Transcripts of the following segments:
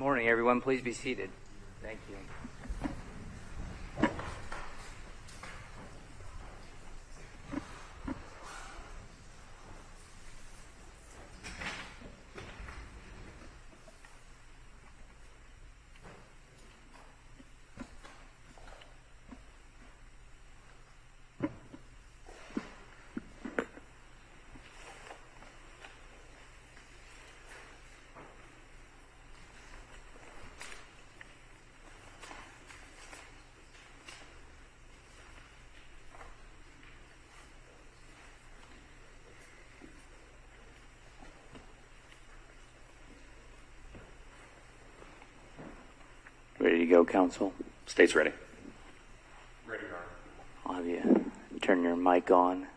Morning, everyone. Please be seated. Thank you. Ready to go, counsel? State's ready. Ready, Your Honor. I'll have you turn your mic on.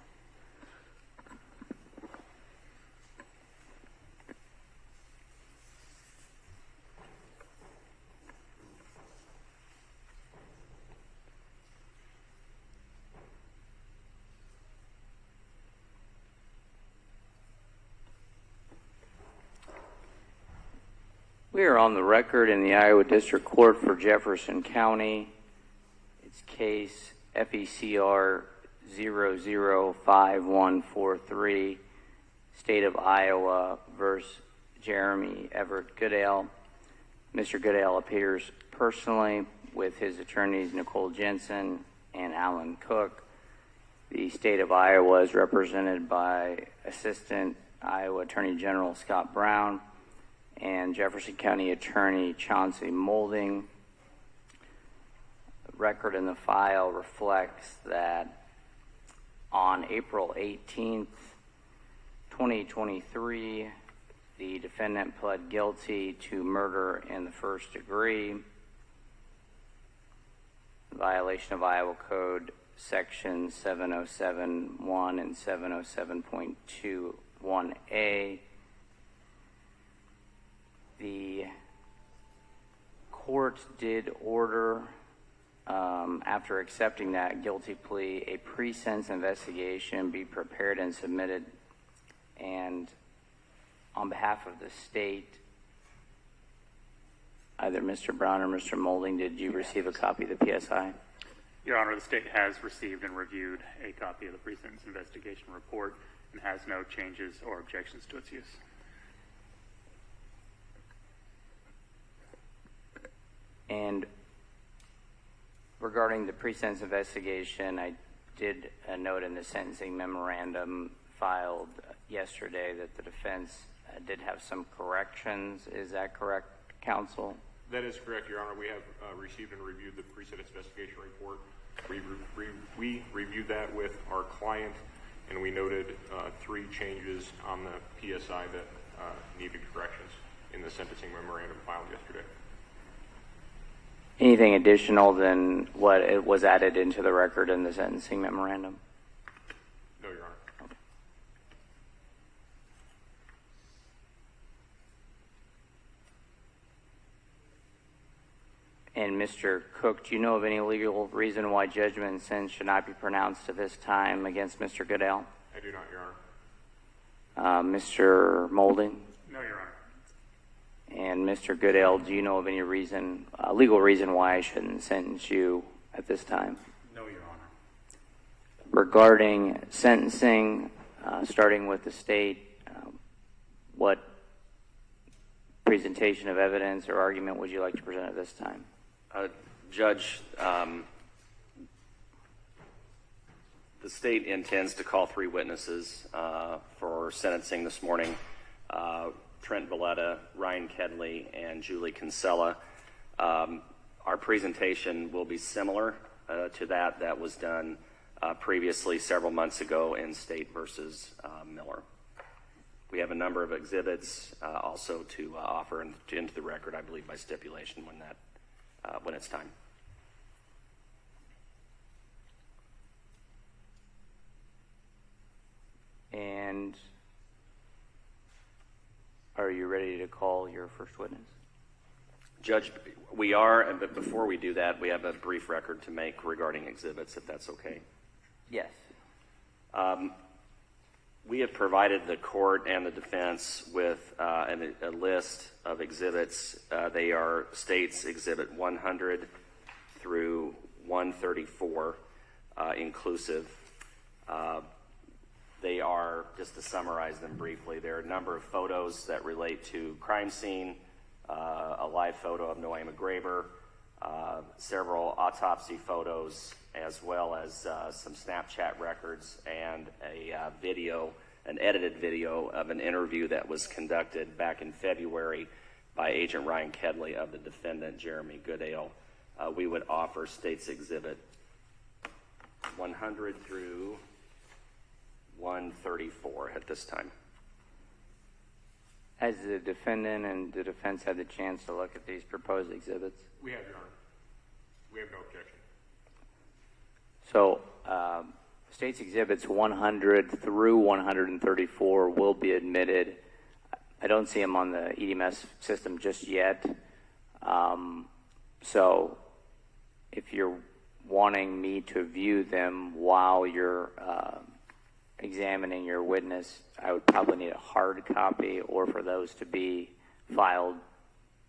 We are on the record in the Iowa District Court for Jefferson County. It's case FECR 005143, State of Iowa versus Jeremy Goodale. Mr. Goodale appears personally with his attorneys Nicole Jensen and Alan Cook. The State of Iowa is represented by Assistant Iowa Attorney General Scott Brown and Jefferson County Attorney Chauncey Molding. The record in the file reflects that on April 18th, 2023, the defendant pled guilty to murder in the first degree, violation of Iowa Code Section 707.1 and 707.21a. The court did order, after accepting that guilty plea, a pre-sentence investigation be prepared and submitted. And on behalf of the state, either Mr. Brown or Mr. Molding, did you receive a copy of the PSI? Your Honor, the state has received and reviewed a copy of the pre-sentence investigation report and has no changes or objections to its use. And regarding the pre-sentence investigation, I did note in the sentencing memorandum filed yesterday that the defense did have some corrections. Is that correct, counsel? That is correct, Your Honor. We have received and reviewed the pre-sentence investigation report. We reviewed that with our client, and we noted 3 changes on the PSI that needed corrections in the sentencing memorandum filed yesterday. Anything additional than what it was added into the record in the sentencing memorandum? No, Your Honor. Okay. And Mr. Cook, do you know of any legal reason why judgment and sentence should not be pronounced at this time against Mr. Goodale? I do not, Your Honor. Mr. Molding? No, Your Honor. And Mr. Goodale, do you know of any reason, legal reason why I shouldn't sentence you at this time? No, Your Honor. Regarding sentencing, starting with the state, what presentation of evidence or argument would you like to present at this time? Judge, the state intends to call 3 witnesses for sentencing this morning. Trent Veta, Ryan Kedley, and Julie Canella. Our presentation will be similar to that was done previously several months ago in State versus Miller. We have a number of exhibits also to offer into the record, I believe, by stipulation when it's time. And are you ready to call your first witness? Judge, we are, but before we do that, we have a brief record to make regarding exhibits, if that's okay. Yes. We have provided the court and the defense with a list of exhibits. They are States Exhibit 100 through 134 inclusive. They are, just to summarize them briefly, there are a number of photos that relate to crime scene, a live photo of Nohema Graber, several autopsy photos, as well as some Snapchat records and a video, an edited video of an interview that was conducted back in February by Agent Ryan Kedley of the defendant, Jeremy Goodale. We would offer States Exhibit 100 through 134 at this time. Has the defendant and the defense had the chance to look at these proposed exhibits? We have, Your Honor. We have no objection. So, States Exhibits 100 through 134 will be admitted. I don't see them on the EDMS system just yet. So, if you're wanting me to view them while you're examining your witness, I would probably need a hard copy, or for those to be filed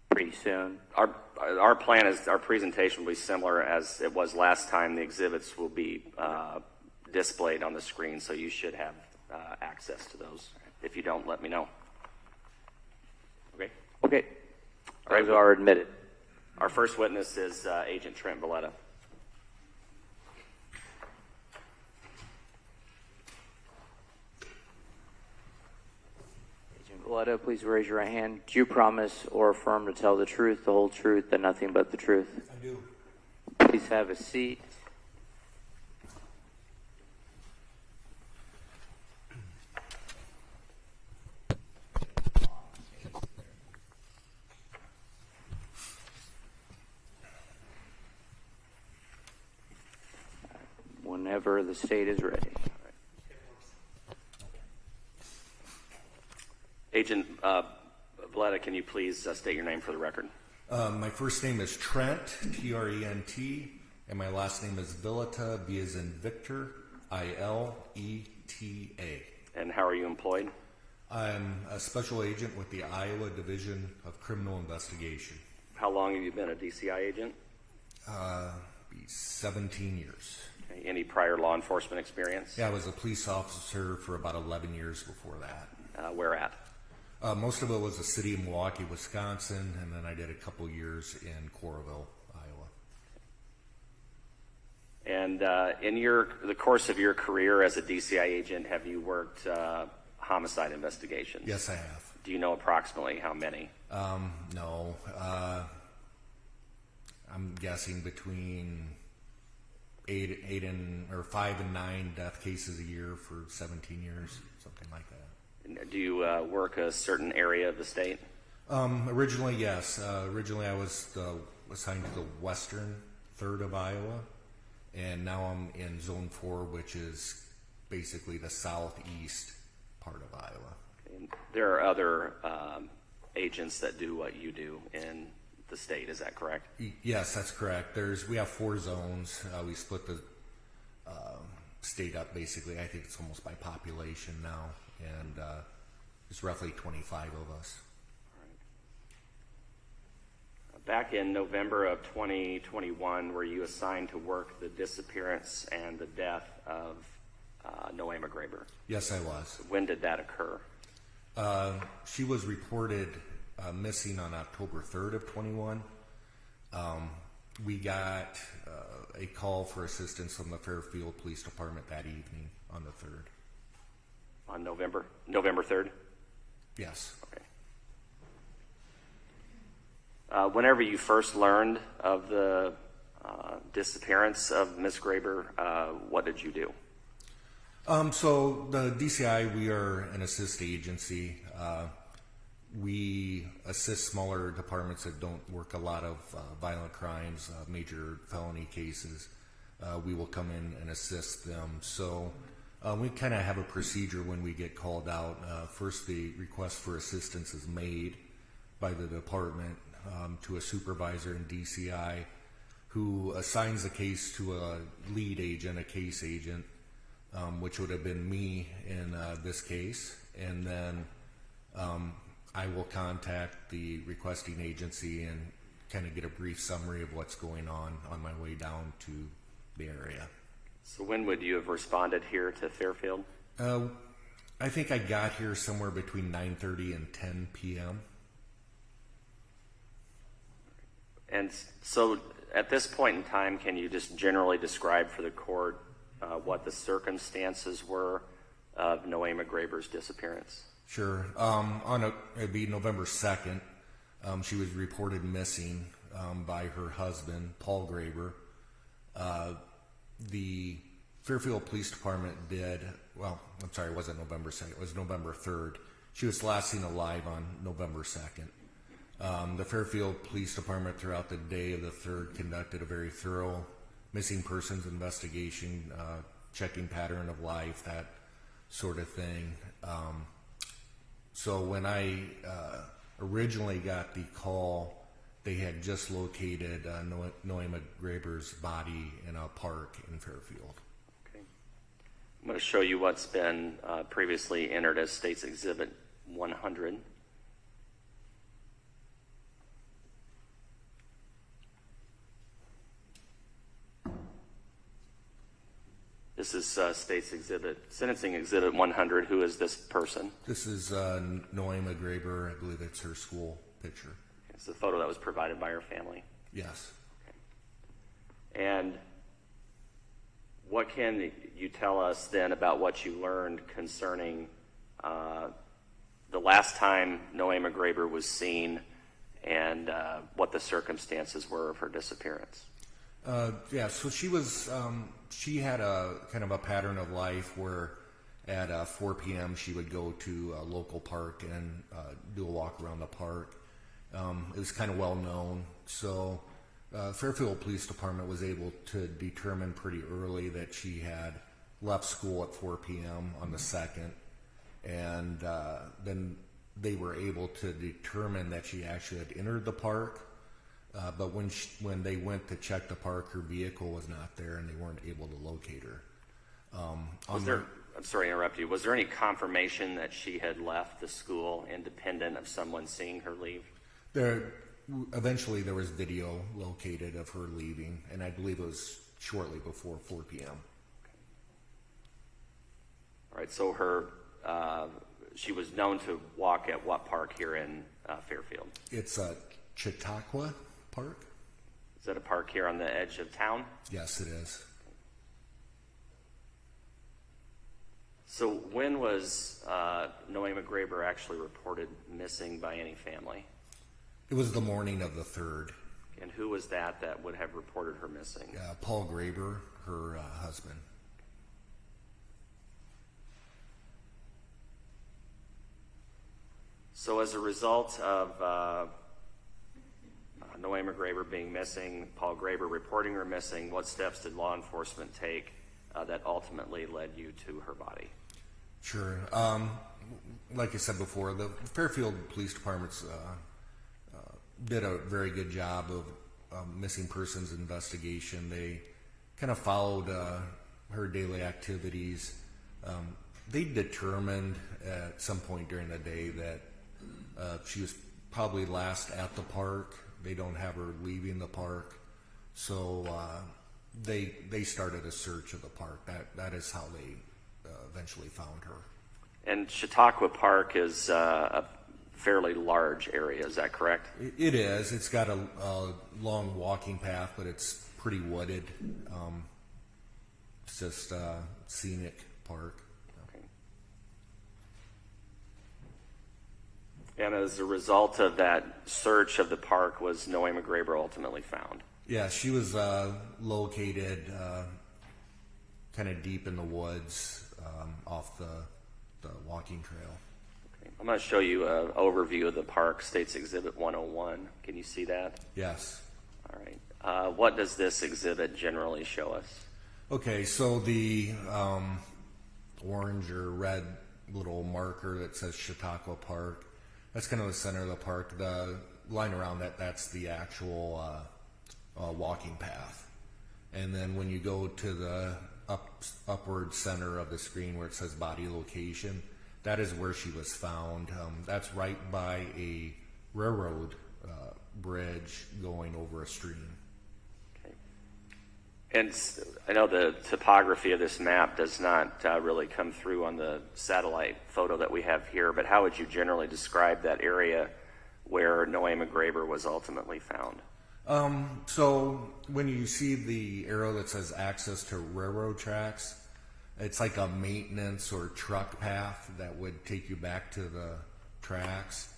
pretty soon. Our plan is, our presentation will be similar as it was last time. The exhibits will be displayed on the screen, so you should have access to those. If you don't, let me know. Okay? Okay. All right. Those are admitted. Our first witness is Agent Trent Veta. Veta, please raise your right hand. Do you promise or affirm to tell the truth, the whole truth, and nothing but the truth? I do. Please have a seat. Whenever the state is ready. Agent Veta, can you please state your name for the record? My first name is Trent, T-R-E-N-T, and my last name is Villeta, V as in Victor, I-L-E-T-A. And how are you employed? I'm a special agent with the Iowa Division of Criminal Investigation. How long have you been a DCI agent? 17 years. Okay. Any prior law enforcement experience? Yeah, I was a police officer for about 11 years before that. Where at? Most of it was the city of Milwaukee, Wisconsin, and then I did a couple years in Coralville, Iowa. And in the course of your career as a DCI agent, have you worked homicide investigations? Yes, I have. Do you know approximately how many? No. I'm guessing between 5 and 9 death cases a year for 17 years, something like that. Do you work a certain area of the state? Originally, yes. Originally, I was assigned to the western third of Iowa, and now I'm in Zone 4, which is basically the southeast part of Iowa. Okay. There are other agents that do what you do in the state, is that correct? Yes, that's correct. We have 4 zones. We split the state up basically. I think it's almost by population now, and it's roughly 25 of us. Right. Back in November of 2021, were you assigned to work the disappearance and the death of Nohema Graber? Yes, I was. When did that occur? She was reported missing on October 3rd of 21. We got a call for assistance from the Fairfield Police Department that evening on the 3rd. On November 3rd? Yes. Okay. Whenever you first learned of the disappearance of Ms. Graber, what did you do? So the DCI, we are an assist agency. We assist smaller departments that don't work a lot of violent crimes, major felony cases. We will come in and assist them. So we kind of have a procedure when we get called out. First, the request for assistance is made by the department to a supervisor in DCI who assigns the case to a lead agent, a case agent. which would have been me in this case, and then I will contact the requesting agency and kind of get a brief summary of what's going on my way down to the area. So when would you have responded here to Fairfield? I think I got here somewhere between 9:30 and 10 p.m. And so at this point in time, can you just generally describe for the court what the circumstances were of Nohema Graber's disappearance? Sure. It'd be November 2nd. She was reported missing by her husband, Paul Graber. The Fairfield Police Department it wasn't November 2nd, it was November 3rd. She was last seen alive on November 2nd. The Fairfield Police Department throughout the day of the 3rd conducted a very thorough missing persons investigation, checking pattern of life, that sort of thing. So when I originally got the call, they had just located Nohema Graber's body in a park in Fairfield. Okay. I'm going to show you what's been previously entered as State's Exhibit 100. This is Sentencing Exhibit 100. Who is this person? This is Nohema Graber. I believe it's her school picture. It's the photo that was provided by her family. Yes. Okay. And what can you tell us then about what you learned concerning the last time Nohema Graber was seen and what the circumstances were of her disappearance? So she had a kind of a pattern of life where at 4 p.m. she would go to a local park and do a walk around the park. It was kind of well known. So Fairfield Police Department was able to determine pretty early that she had left school at 4 p.m. on the 2nd. And then they were able to determine that she actually had entered the park. But when they went to check the park, her vehicle was not there, and they weren't able to locate her. I'm sorry to interrupt you. Was there any confirmation that she had left the school independent of someone seeing her leave? Eventually, there was video located of her leaving, and I believe it was shortly before 4 p.m. Okay. All right. So she was known to walk at what park here in Fairfield? It's Chautauqua Park. Is that a park here on the edge of town? Yes, it is. So when was Nohema Graber actually reported missing by any family? It was the morning of the 3rd. And who was that would have reported her missing? Paul Graber, her husband. So as a result of Nohema Graber being missing, Paul Graber reporting her missing, what steps did law enforcement take that ultimately led you to her body? Sure. Like I said before, the Fairfield Police Department's did a very good job of missing persons investigation. They kind of followed her daily activities. They determined at some point during the day that she was probably last at the park. They don't have her leaving the park, so they started a search of the park. That is how they eventually found her. And Chautauqua Park is a fairly large area, is that correct? It is. It's got a long walking path, but it's pretty wooded. It's just a scenic park. Okay. And as a result of that search of the park, was Nohema Graber ultimately found? Yeah, she was located kind of deep in the woods off the walking trail. Okay. I'm going to show you an overview of the park, State's Exhibit 101. Can you see that? Yes. All right. What does this exhibit generally show us? Okay, so the orange or red little marker that says Chautauqua Park, that's kind of the center of the park. The line around that's the actual walking path. And then when you go to the upward center of the screen where it says body location. That is where she was found. That's right by a railroad bridge going over a stream. Okay. And I know the topography of this map does not really come through on the satellite photo that we have here, but how would you generally describe that area where Nohema Graber was ultimately found? So when you see the arrow that says access to railroad tracks, it's like a maintenance or truck path that would take you back to the tracks.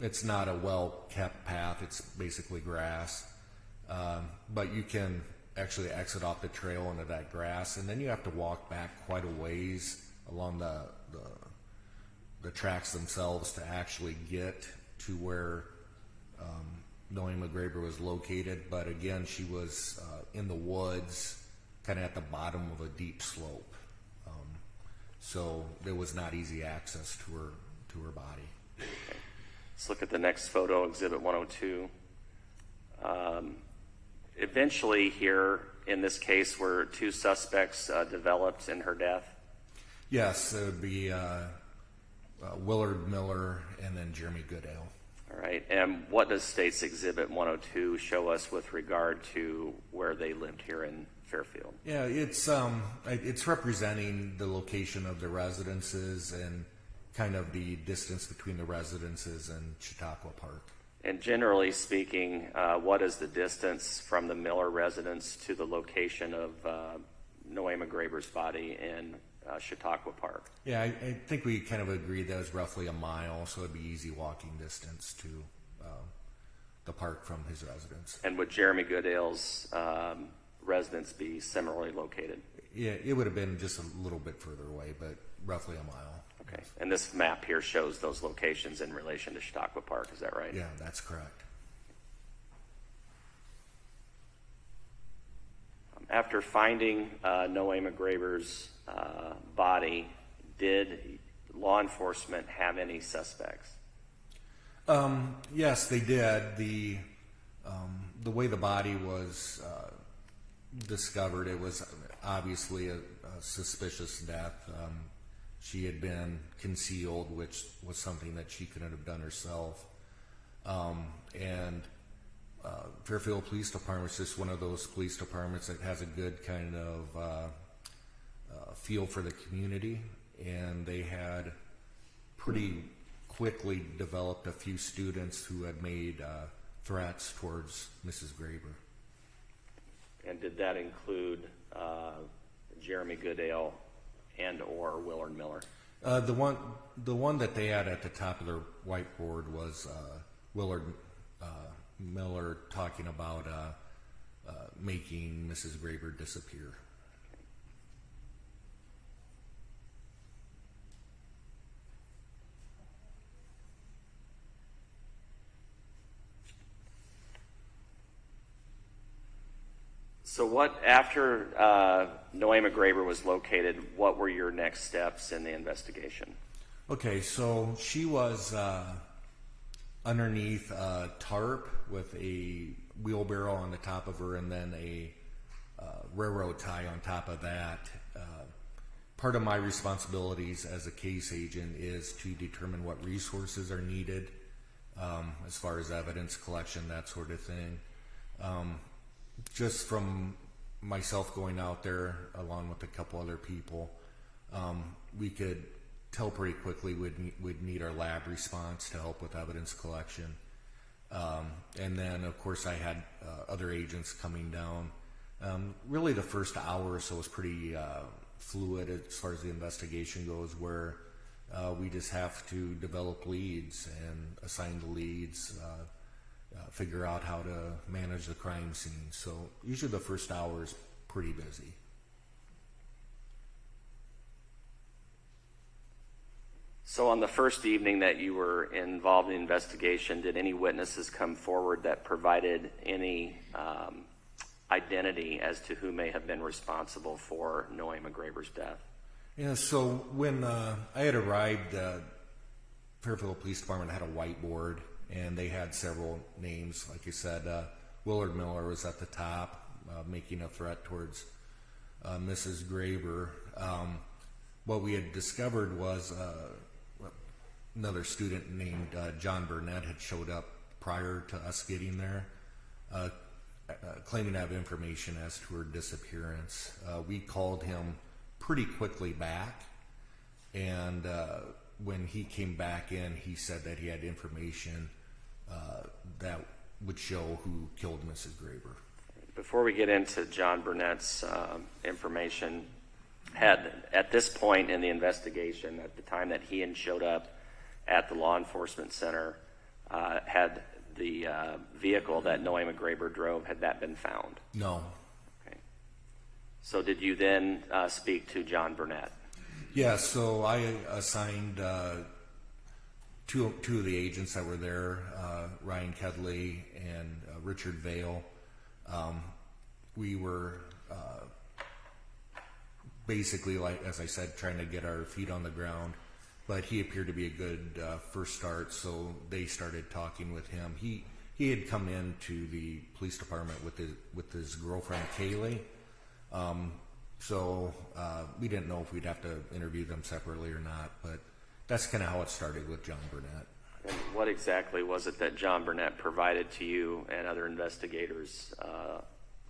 It's not a well-kept path. It's basically grass. But you can actually exit off the trail into that grass, and then you have to walk back quite a ways along the tracks themselves to actually get to where Nohema Graber was located. But again, she was in the woods, kind of at the bottom of a deep slope. So there was not easy access to her body. Okay. Let's look at the next photo, Exhibit 102. Eventually here, in this case, were two suspects developed in her death? Yes, it would be Willard Miller and then Jeremy Goodale. All right, and what does State's Exhibit 102 show us with regard to where they lived here in Fairfield? Yeah, it's representing the location of the residences and kind of the distance between the residences and Chautauqua Park. And generally speaking, what is the distance from the Miller residence to the location of Nohema Graber's body in Chautauqua Park? Yeah, I think we kind of agreed that was roughly a mile, so it'd be easy walking distance to the park from his residence. And would Jeremy Goodale's residence be similarly located? Yeah, it would have been just a little bit further away, but roughly a mile. Okay, and this map here shows those locations in relation to Chautauqua Park, is that right? Yeah, that's correct. After finding Nohema Graber's body, did law enforcement have any suspects? Yes, they did. The way the body was discovered, it was obviously a suspicious death. She had been concealed, which was something that she couldn't have done herself. And Fairfield Police Department is just one of those police departments that has a good kind of feel for the community, and they had pretty quickly developed a few students who had made threats towards Mrs. Graber. And did that include Jeremy Goodale and or Willard Miller? The one that they had at the top of their whiteboard was Willard Miller talking about making Mrs. Graber disappear. So what, after Nohema Graber was located, what were your next steps in the investigation? Okay, so she was underneath a tarp with a wheelbarrow on the top of her and then a railroad tie on top of that. Part of my responsibilities as a case agent is to determine what resources are needed as far as evidence collection, that sort of thing. Just from myself going out there along with a couple other people, we could tell pretty quickly we'd need our lab response to help with evidence collection. And then, of course, I had other agents coming down. Really the first hour or so was pretty fluid as far as the investigation goes, where we just have to develop leads and assign the leads, figure out how to manage the crime scene. So usually the first hour is pretty busy. So on the first evening that you were involved in the investigation, did any witnesses come forward that provided any identity as to who may have been responsible for Nohema Graber's death? Yeah, so when I had arrived, Fairfield Police Department had a whiteboard, and they had several names. Like you said, Willard Miller was at the top, making a threat towards Mrs. Graber. What we had discovered was another student named John Burnett had showed up prior to us getting there, claiming to have information as to her disappearance. We called him pretty quickly back, and when he came back in, he said that he had information that would show who killed Mrs. Graber. Before we get into John Burnett's information, at this point in the investigation, at the time that he had showed up at the law enforcement center, had the vehicle that Nohema Graber drove, had that been found? No. Okay. So did you then speak to John Burnett? Yeah, so I assigned two of the agents that were there, Ryan Kedley and Richard Vale. We were basically, like as I said, trying to get our feet on the ground, but he appeared to be a good first start, so they started talking with him. He had come into the police department with his girlfriend Kaylee, so we didn't know if we'd have to interview them separately or not, but that's kind of how it started with John Burnett. And what exactly was it that John Burnett provided to you and other investigators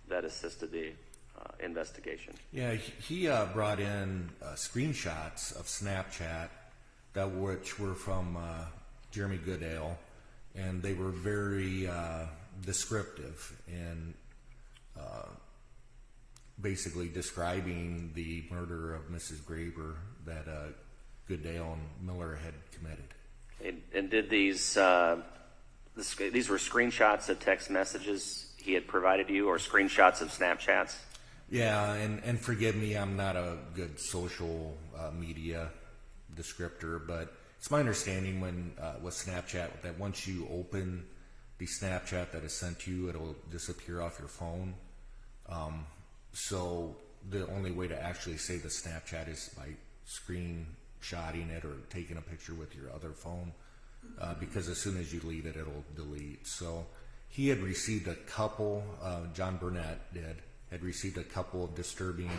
that assisted the investigation? Yeah, he brought in screenshots of Snapchat which were from Jeremy Goodale, and they were very descriptive and basically describing the murder of Mrs. Graber that Goodale and Miller had committed. And did these were screenshots of text messages he had provided you, or screenshots of Snapchats? Yeah, and forgive me, I'm not a good social media descriptor, but it's my understanding with Snapchat that once you open the Snapchat that is sent to you, it'll disappear off your phone. So the only way to actually save the Snapchat is by screenshotting it or taking a picture with your other phone, because as soon as you leave it, it'll delete. So he had received a couple, John Burnett had received a couple of disturbing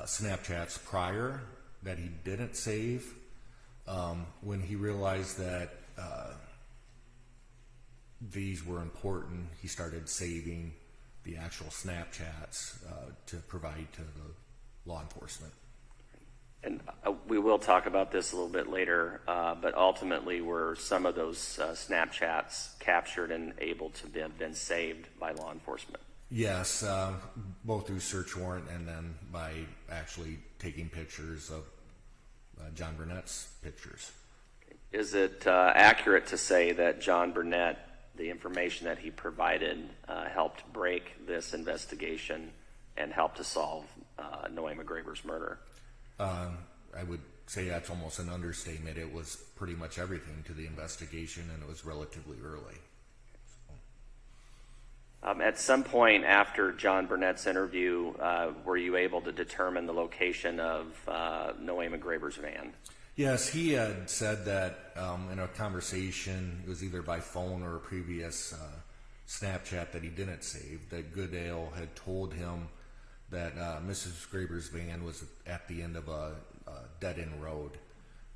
Snapchats prior that he didn't save. When he realized that these were important, he started saving the actual Snapchats to provide to the law enforcement. And we will talk about this a little bit later, but ultimately were some of those Snapchats captured and able to have been saved by law enforcement? Yes, both through search warrant and then by actually taking pictures of John Burnett's pictures. Is it accurate to say that John Burnett, the information that he provided, helped break this investigation and helped to solve Nohema Graber's murder? I would say that's almost an understatement. It was pretty much everything to the investigation, and it was relatively early. At some point after John Burnett's interview, were you able to determine the location of Nohema Graber's van? Yes, he had said that in a conversation, it was either by phone or a previous Snapchat that he didn't save, that Goodale had told him that Mrs. Graber's van was at the end of a dead-end road.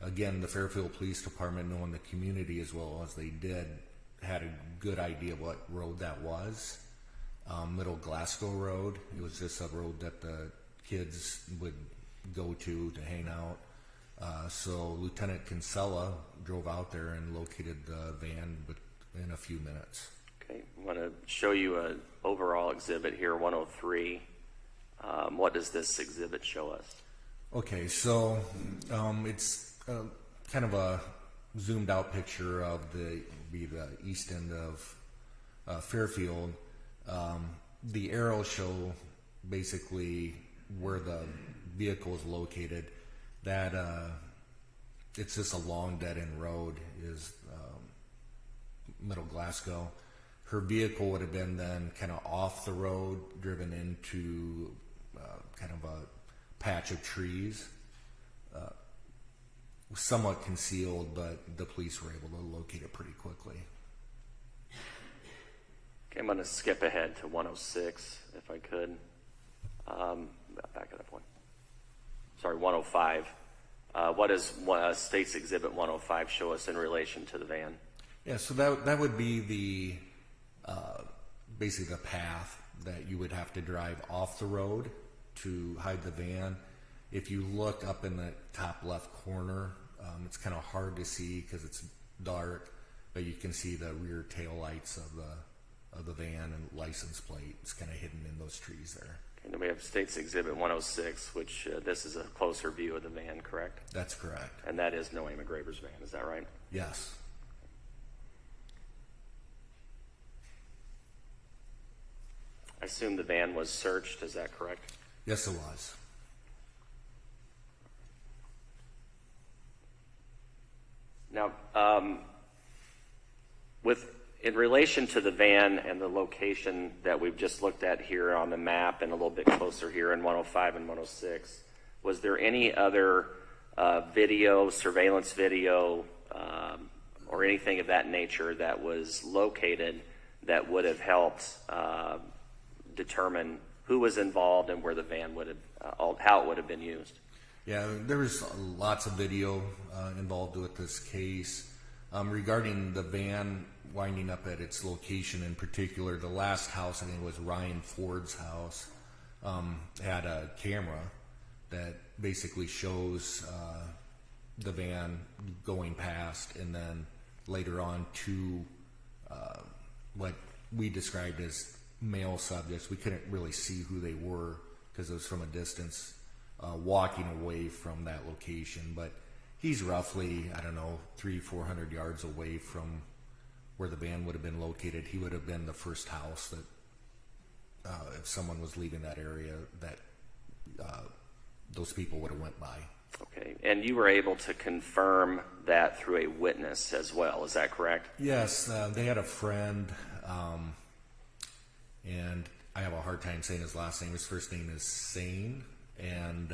Again, the Fairfield Police Department, knowing the community as well as they did, had a good idea what road that was. Middle Glasgow Road. It was just a road that the kids would go to hang out. So Lieutenant Canella drove out there and located the van in a few minutes. Okay, I want to show you an overall exhibit here, 103. What does this exhibit show us? Okay, so it's kind of a zoomed out picture of the east end of Fairfield. The arrows show basically where the vehicle is located. That it's just a long dead-end road is Middle Glasgow. Her vehicle would have been then kind of off the road, driven into kind of a patch of trees, somewhat concealed, but the police were able to locate it pretty quickly. Okay, I'm going to skip ahead to 106, if I could. back it up one. Sorry, 105. What does State's Exhibit 105 show us in relation to the van? Yeah, so that would be the basically the path that you would have to drive off the road to hide the van. If you look up in the top left corner, it's kind of hard to see because it's dark, but you can see the rear tail lights of the van and license plate. It's kind of hidden in those trees there. And then we have State's Exhibit 106, which this is a closer view of the van, correct? That's correct. And that is Nohema Graber's van, is that right? Yes. I assume the van was searched, is that correct? Yes, it was. Now, in relation to the van and the location that we've just looked at here on the map and a little bit closer here in 105 and 106, was there any other video, surveillance video, or anything of that nature that was located that would have helped determine who was involved and where the van would have, how it would have been used? Yeah, there was lots of video involved with this case. Regarding the van winding up at its location in particular, the last house, I think it was Ryan Ford's house, had a camera that basically shows the van going past, and then later on two what we described as male subjects. We couldn't really see who they were because it was from a distance, walking away from that location, but he's roughly, I don't know, 300-400 yards away from where the van would have been located. He would have been the first house that if someone was leaving that area, that those people would have went by. Okay, and you were able to confirm that through a witness as well, is that correct? Yes, they had a friend, and I have a hard time saying his last name. His first name is Sane, and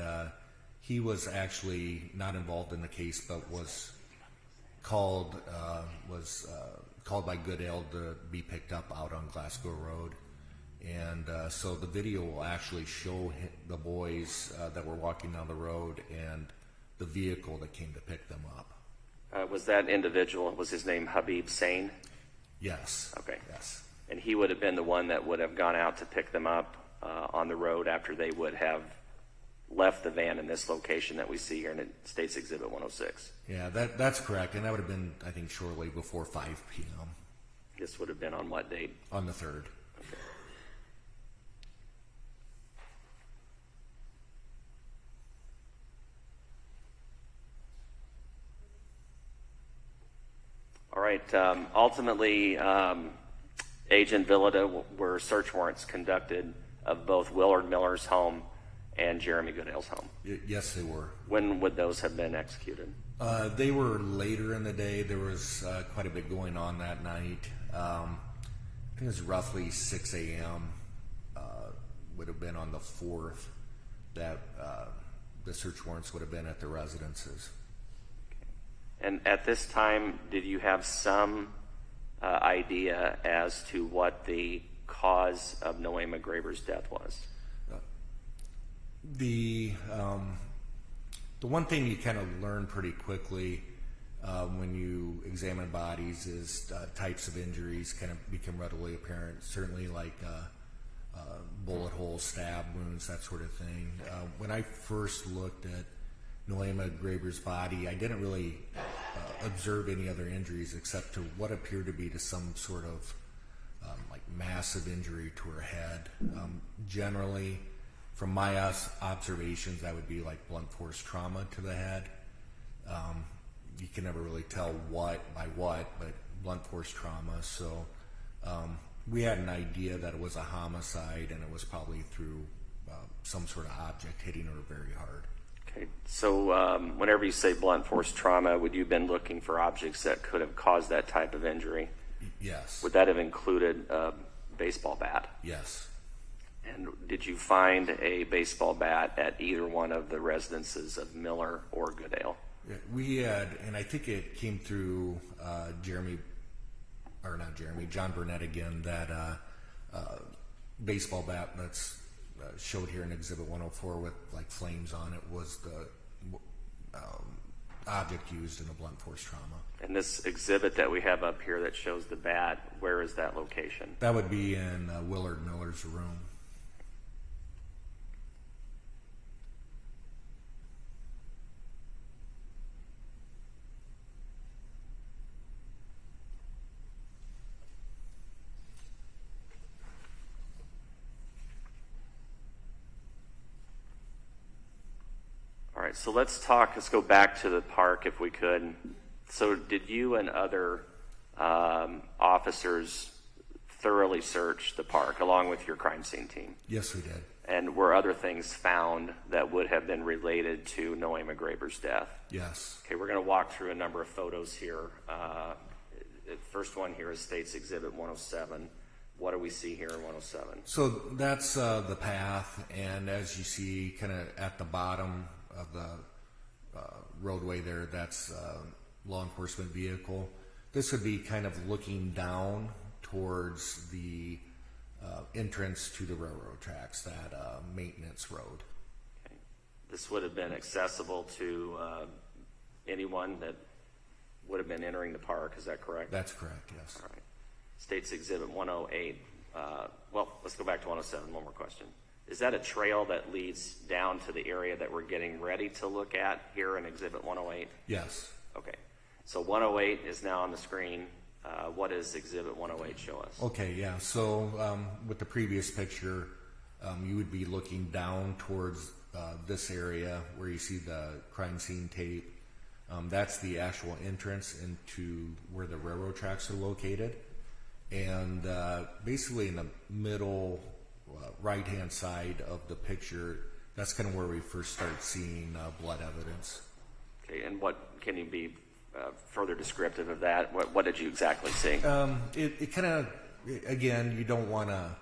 he was actually not involved in the case, but was called by Goodale to be picked up out on Glasgow Road. And so the video will actually show the boys that were walking down the road and the vehicle that came to pick them up. Was that individual, was his name Habib Sane? Yes. Okay. Yes. And he would have been the one that would have gone out to pick them up on the road after they would have left the van in this location that we see here in State's Exhibit 106. Yeah, that's correct. And that would have been, I think, shortly before 5 p.m. This would have been on what date? On the 3rd. Okay. All right. Ultimately, Agent Veta, were search warrants conducted of both Willard Miller's home and Jeremy Goodale's home? Yes, they were. When would those have been executed? They were later in the day. There was quite a bit going on that night. I think it was roughly 6 a.m. Would have been on the 4th that the search warrants would have been at the residences. And at this time, did you have some idea as to what the cause of Nohema Graber's death was? The one thing you kind of learn pretty quickly when you examine bodies is types of injuries kind of become readily apparent. Certainly like bullet holes, stab wounds, that sort of thing. When I first looked at Nohema Graber's body, I didn't really observe any other injuries except to what appeared to be to some sort of like massive injury to her head. Generally, from my observations, that would be like blunt force trauma to the head. You can never really tell what by what, but blunt force trauma. So we had an idea that it was a homicide, and it was probably through some sort of object hitting her very hard. Okay, so whenever you say blunt force trauma, would you have been looking for objects that could have caused that type of injury? Yes. Would that have included a baseball bat? Yes. And did you find a baseball bat at either one of the residences of Miller or Goodale? Yeah, we had, and I think it came through John Burnett again, that baseball bat that's showed here in Exhibit 104 with like flames on it was the object used in a blunt force trauma. And this exhibit that we have up here that shows the bat, where is that location? That would be in Willard Miller's room. All right, so let's go back to the park if we could. So did you and other officers thoroughly search the park along with your crime scene team? Yes, we did. And were other things found that would have been related to Nohema Graber's death? Yes. Okay, we're going to walk through a number of photos here. The first one here is State's Exhibit 107. What do we see here in 107? So that's the path, and as you see kind of at the bottom of the roadway there, that's law enforcement vehicle. This would be kind of looking down towards the entrance to the railroad tracks, that maintenance road. Okay. This would have been accessible to anyone that would have been entering the park, is that correct? That's correct, yes. All right. State's Exhibit 108. Well, let's go back to 107, one more question. Is that a trail that leads down to the area that we're getting ready to look at here in Exhibit 108? Yes. Okay. So 108 is now on the screen. What does Exhibit 108 show us? Okay, yeah. So with the previous picture, you would be looking down towards this area where you see the crime scene tape. That's the actual entrance into where the railroad tracks are located. And basically in the middle right-hand side of the picture, that's kind of where we first start seeing blood evidence. Okay, and what can you be further descriptive of that? What did you exactly see? It kind of, again, you don't want to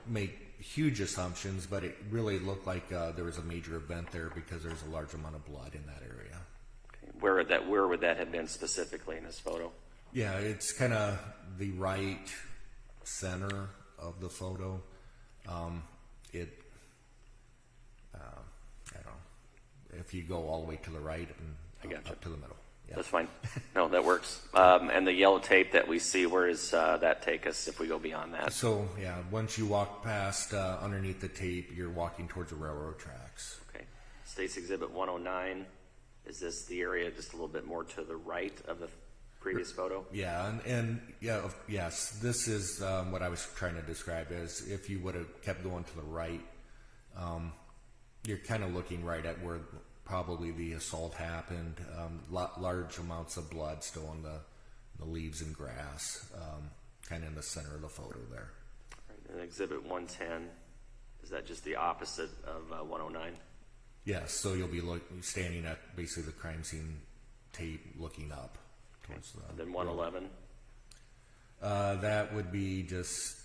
make huge assumptions, but it really looked like there was a major event there because there's a large amount of blood in that area. Okay. Where would that have been specifically in this photo? Yeah, it's kind of the right center of the photo. I don't know, if you go all the way to the right and up to the middle. Yeah. That's fine. No, that works. And the yellow tape that we see, where does that take us if we go beyond that? So, yeah, once you walk past underneath the tape, you're walking towards the railroad tracks. Okay. State's Exhibit 109, is this the area just a little bit more to the right of the previous photo? Yeah, and yes, this is what I was trying to describe as if you would have kept going to the right, you're kind of looking right at where probably the assault happened. Large amounts of blood still on the leaves and grass, kind of in the center of the photo there. Right. And Exhibit 110, is that just the opposite of 109? Yes, so you'll be standing at basically the crime scene tape looking up. Towards the, and then 111? That would be just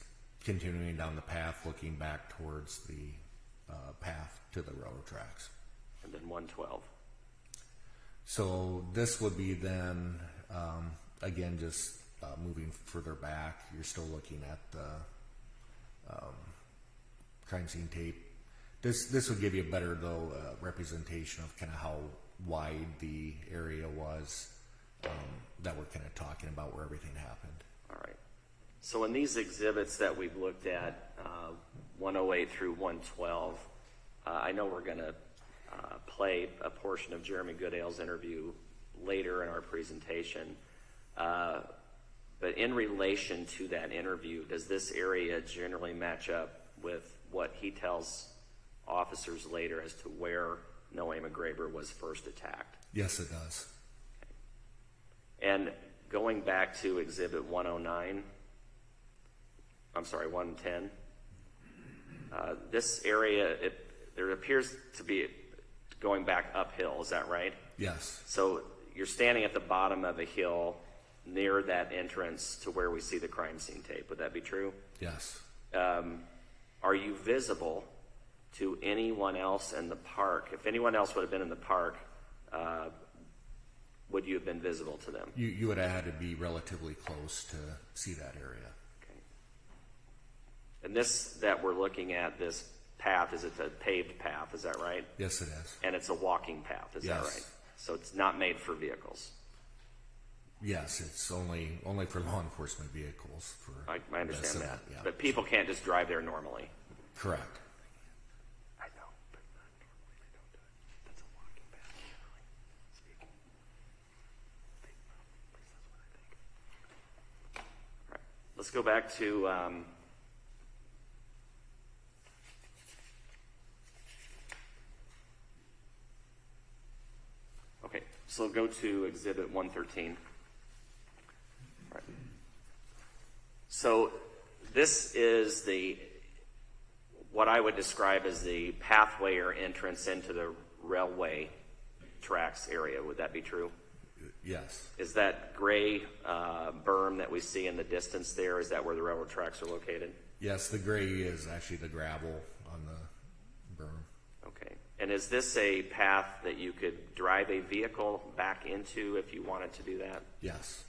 continuing down the path, looking back towards the path to the railroad tracks. And then 112? So this would be then, again, just moving further back. You're still looking at the crime scene tape. This would give you a better, though, representation of kind of how wide the area was that we're kind of talking about where everything happened. All right. So in these exhibits that we've looked at, 108 through 112, I know we're going to play a portion of Jeremy Goodale's interview later in our presentation. But in relation to that interview, does this area generally match up with what he tells officers later as to where Nohema Graber was first attacked? Yes, it does. Okay. And going back to Exhibit 109, I'm sorry, 110, this area, there appears to be going back uphill, is that right? Yes. So you're standing at the bottom of a hill near that entrance to where we see the crime scene tape. Would that be true? Yes. Are you visible to anyone else in the park? If anyone else would have been in the park, would you have been visible to them? You would have had to be relatively close to see that area. Okay. And this that we're looking at, this path, is it a paved path, is that right? Yes, it is. And it's a walking path, is that Yes. right? So it's not made for vehicles. Yes, it's only for law enforcement vehicles. I understand that. Yeah. But people can't just drive there normally. Correct. I know, but not normally they don't do it. That's a walking path, generally speaking. At least that's what I think. All right, let's go back to okay, so go to Exhibit 113. All right. So this is what I would describe as the pathway or entrance into the railway tracks area. Would that be true? Yes. Is that gray berm that we see in the distance there, is that where the railroad tracks are located? Yes, the gray is actually the gravel on the berm. Okay. And is this a path that you could drive a vehicle back into if you wanted to do that? Yes.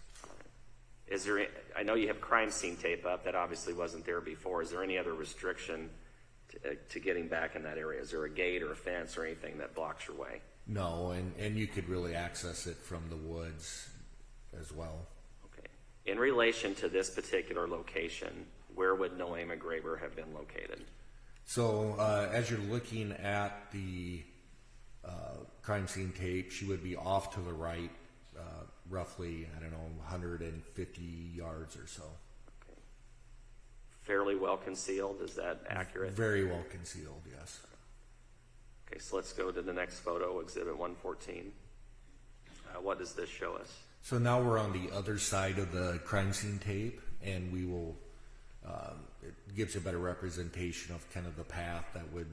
Is there, I know you have crime scene tape up, that obviously wasn't there before. Is there any other restriction to getting back in that area? Is there a gate or a fence or anything that blocks your way? No, and you could really access it from the woods as well. Okay. In relation to this particular location, where would Nohema Graber have been located? So as you're looking at the crime scene tape, she would be off to the right, roughly, 150 yards or so. Okay. Fairly well concealed, is that accurate? Very well concealed, yes. Okay, so let's go to the next photo, Exhibit 114. What does this show us? So now we're on the other side of the crime scene tape, and we will, it gives you a better representation of kind of the path that would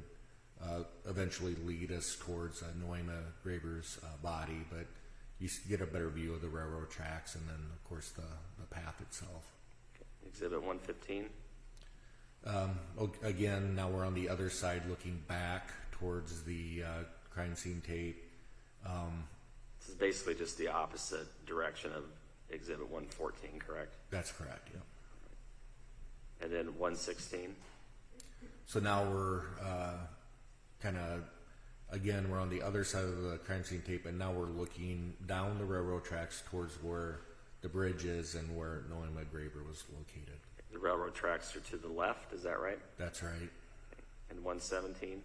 eventually lead us towards Nohema Graber's body, but you get a better view of the railroad tracks and then, of course, the path itself. Okay. Exhibit 115. Again, now we're on the other side looking back towards the crime scene tape. This is basically just the opposite direction of Exhibit 114, correct? That's correct, yeah. And then 116. So now we're again, we're on the other side of the crime scene tape, and now we're looking down the railroad tracks towards where the bridge is and where Nohema Graber was located. The railroad tracks are to the left, is that right? That's right. And 117?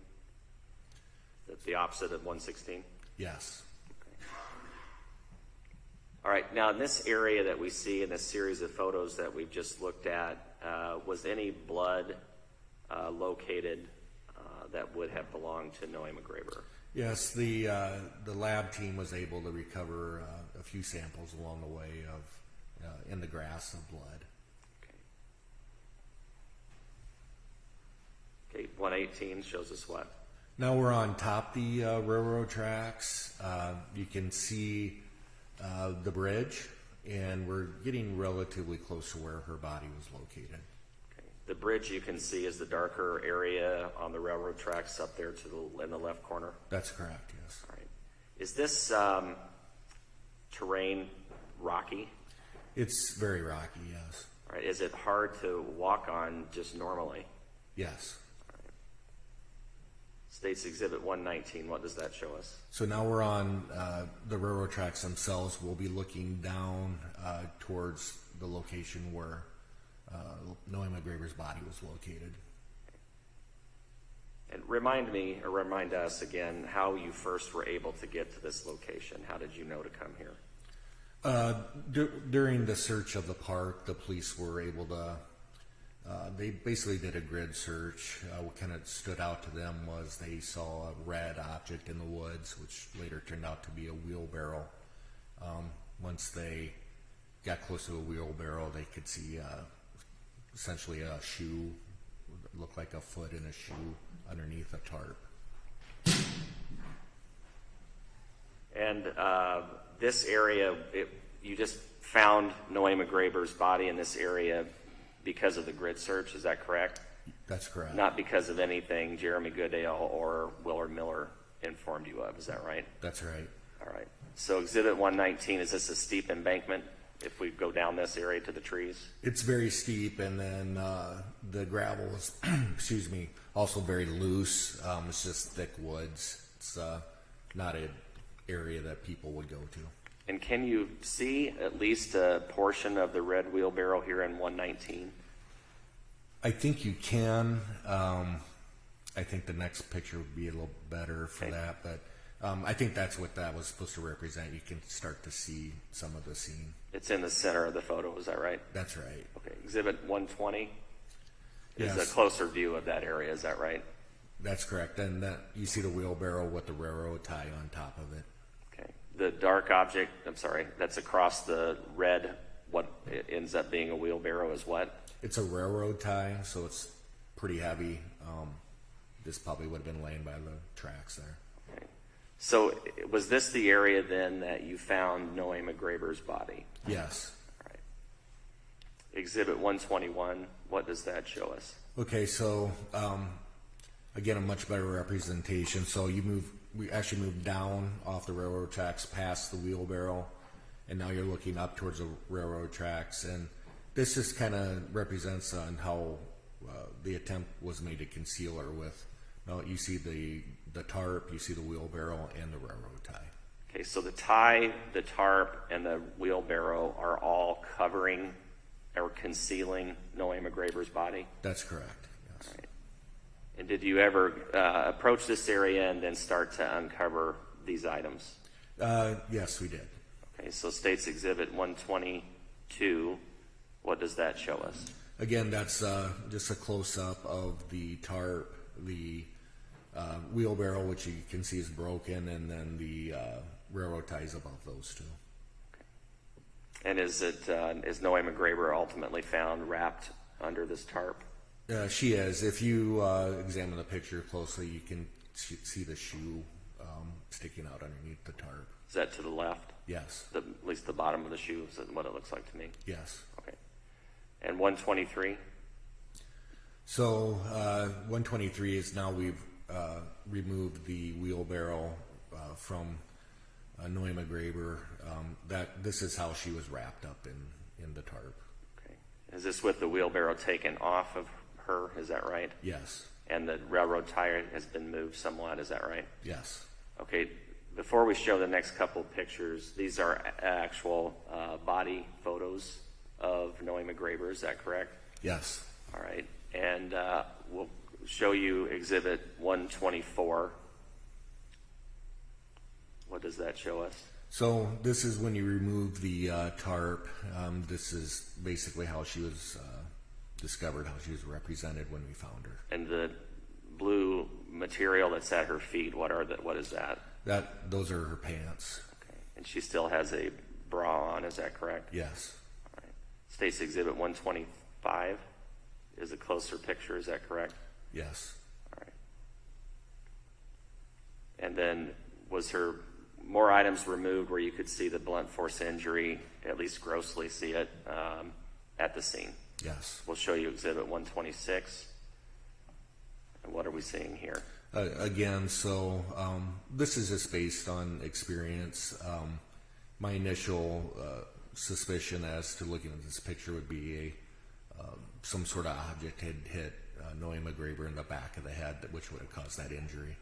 That's the opposite of 116? Yes. Okay. All right, now in this area that we see in this series of photos that we've just looked at, was any blood located that would have belonged to Nohema Graber? Yes, the lab team was able to recover a few samples along the way of in the grass of blood. Okay, 118 shows us what? Now we're on top the railroad tracks. You can see the bridge, and we're getting relatively close to where her body was located. Okay. The bridge you can see is the darker area on the railroad tracks up there to in the left corner? That's correct, yes. All right. Is this terrain rocky? It's very rocky, yes. All right. Is it hard to walk on just normally? Yes. States Exhibit 119, what does that show us? So now we're on the railroad tracks themselves. We'll be looking down towards the location where Nohema Graber's body was located. And remind us again how you first were able to get to this location. How did you know to come here? During the search of the park, the police were able to they basically did a grid search. What kind of stood out to them was they saw a red object in the woods, which later turned out to be a wheelbarrow. Once they got close to the wheelbarrow, they could see essentially a shoe, looked like a foot in a shoe underneath a tarp. And this area, you just found Nohema Graber's body in this area because of the grid search, is that correct? That's correct. Not because of anything Jeremy Goodale or Willard Miller informed you of, is that right? That's right. All right. So Exhibit 119, is this a steep embankment if we go down this area to the trees? It's very steep, and then the gravel is, excuse me, also very loose. It's just thick woods. It's not an area that people would go to. And can you see at least a portion of the red wheelbarrow here in 119? I think you can. I think the next picture would be a little better for that, but I think that's what that was supposed to represent. You can start to see some of the scene. It's in the center of the photo, is that right? That's right. Okay, Exhibit 120 is Yes. a closer view of that area, is that right? That's correct. And that you see the wheelbarrow with the railroad tie on top of it. Okay. The dark object, I'm sorry, that's across the red, what it ends up being a wheelbarrow is what? It's a railroad tie, so it's pretty heavy. This probably would have been laying by the tracks there. Okay. So was this the area then that you found Nohema Graber's body? Yes. All right. Exhibit 121, what does that show us? Okay, so again, a much better representation. So we actually moved down off the railroad tracks past the wheelbarrow, and now you're looking up towards the railroad tracks. And this just kind of represents on how the attempt was made to conceal her with. Now you see the tarp, you see the wheelbarrow, and the railroad tie. Okay, so the tie, the tarp, and the wheelbarrow are all covering or concealing Nohema Graber's body? That's correct, yes. All right. And did you ever approach this area and then start to uncover these items? Yes, we did. Okay, so State's Exhibit 122, what does that show us? Again, that's just a close-up of the tarp, the wheelbarrow, which you can see is broken, and then the railroad ties above those two. Okay. And is Nohema Graber ultimately found wrapped under this tarp? She is. If you examine the picture closely, you can see the shoe sticking out underneath the tarp. Is that to the left? Yes. At least the bottom of the shoe is what it looks like to me. Yes. Okay. And 123? So 123 is now we've removed the wheelbarrow from Nohema Graber. This is how she was wrapped up in the tarp. Okay. Is this with the wheelbarrow taken off of her? Is that right? Yes. And the railroad tie has been moved somewhat. Is that right? Yes. Okay. Before we show the next couple of pictures, these are actual body photos of Nohema Graber. Is that correct? Yes. All right. And we'll show you Exhibit 124. What does that show us? So this is when you remove the tarp. This is basically how she was discovered, how she was represented when we found her. And the blue material that's at her feet, what is that? Those are her pants. Okay. And she still has a bra on, is that correct? Yes. All right. State's Exhibit 125 is a closer picture, is that correct? Yes. All right. And then was her more items removed where you could see the blunt force injury, at least grossly see it at the scene? Yes. We'll show you Exhibit 126. And what are we seeing here? Again, so this is just based on experience. My initial suspicion as to looking at this picture would be some sort of object had hit Nohema Graber in the back of the head, which would have caused that injury.